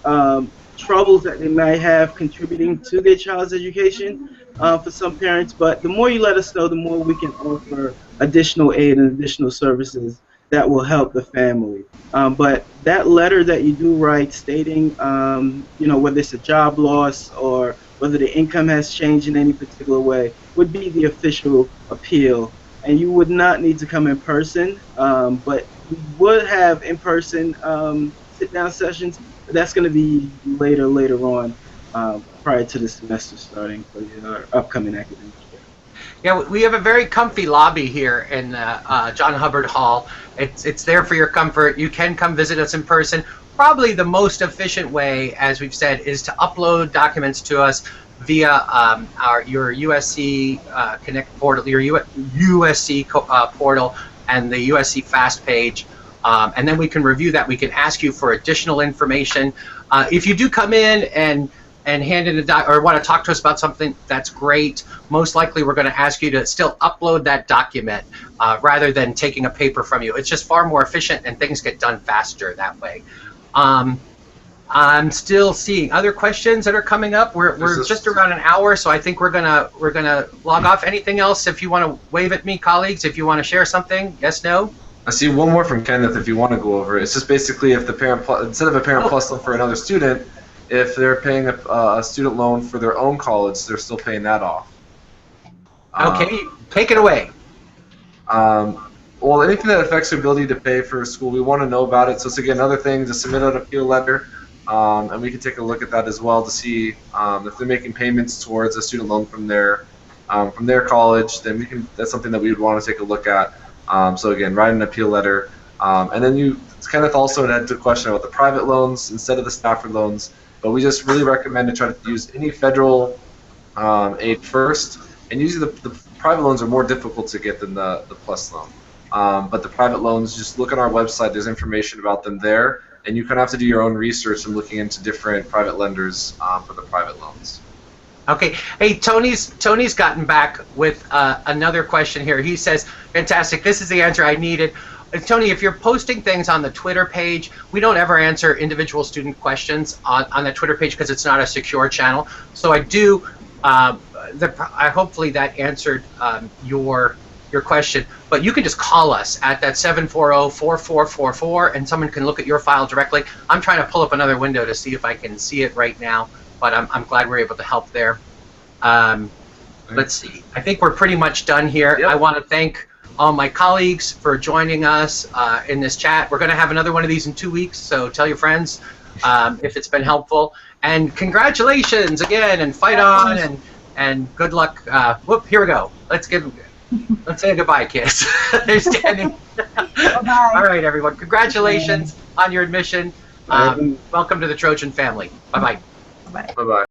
troubles that they might have contributing to their child's education for some parents. But the more you let us know, the more we can offer additional aid and additional services that will help the family. But that letter that you do write stating, whether it's a job loss or whether the income has changed in any particular way, would be the official appeal. And you would not need to come in person, but we would have in-person sit-down sessions. But that's going to be later on, prior to the semester starting for your upcoming academic year. Yeah, we have a very comfy lobby here in John Hubbard Hall. It's there for your comfort. You can come visit us in person. Probably the most efficient way, as we've said, is to upload documents to us via your USC Connect portal, your USC portal, and the USC Fast page. And then we can review that. We can ask you for additional information. If you do come in and hand in a doc or want to talk to us about something, that's great. Most likely we're going to ask you to still upload that document rather than taking a paper from you. It's just far more efficient and things get done faster that way. I'm still seeing other questions that are coming up. We're just around an hour, so I think we're gonna log off. Anything else? If you want to wave at me, colleagues, if you want to share something, yes, no. I see one more from Kenneth if you want to go over it. It's just basically if the parent instead of a parent plus loan for another student, if they're paying a student loan for their own college, they're still paying that off. Okay, take it away. Well, anything that affects their ability to pay for school, we want to know about it. So it's again another thing to submit an appeal letter, and we can take a look at that as well to see if they're making payments towards a student loan from their college. Then we can. That's something that we would want to take a look at. So again, write an appeal letter, and then Kenneth also had a question about the private loans instead of the Stafford loans. But we just really recommend to try to use any federal aid first. And usually the private loans are more difficult to get than the PLUS loan. But the private loans, just look on our website. There's information about them there, and you kind of have to do your own research and looking into different private lenders for the private loans. Okay. Hey, Tony's gotten back with another question here. He says, fantastic, this is the answer I needed. Tony, if you're posting things on the Twitter page, we don't ever answer individual student questions on the Twitter page because it's not a secure channel. So I do, hopefully that answered your question. But you can just call us at that 740-4444 and someone can look at your file directly. I'm trying to pull up another window to see if I can see it right now. But I'm glad we're able to help there. Let's see. I think we're pretty much done here. Yep. I want to thank all my colleagues for joining us in this chat. We're going to have another one of these in 2 weeks, so tell your friends if it's been helpful. And congratulations again, and fight on, and good luck. Whoop, here we go. Let's say goodbye, kids. They're standing. Bye-bye. All right, everyone. Congratulations on your admission. Welcome to the Trojan family. Bye-bye. Bye-bye.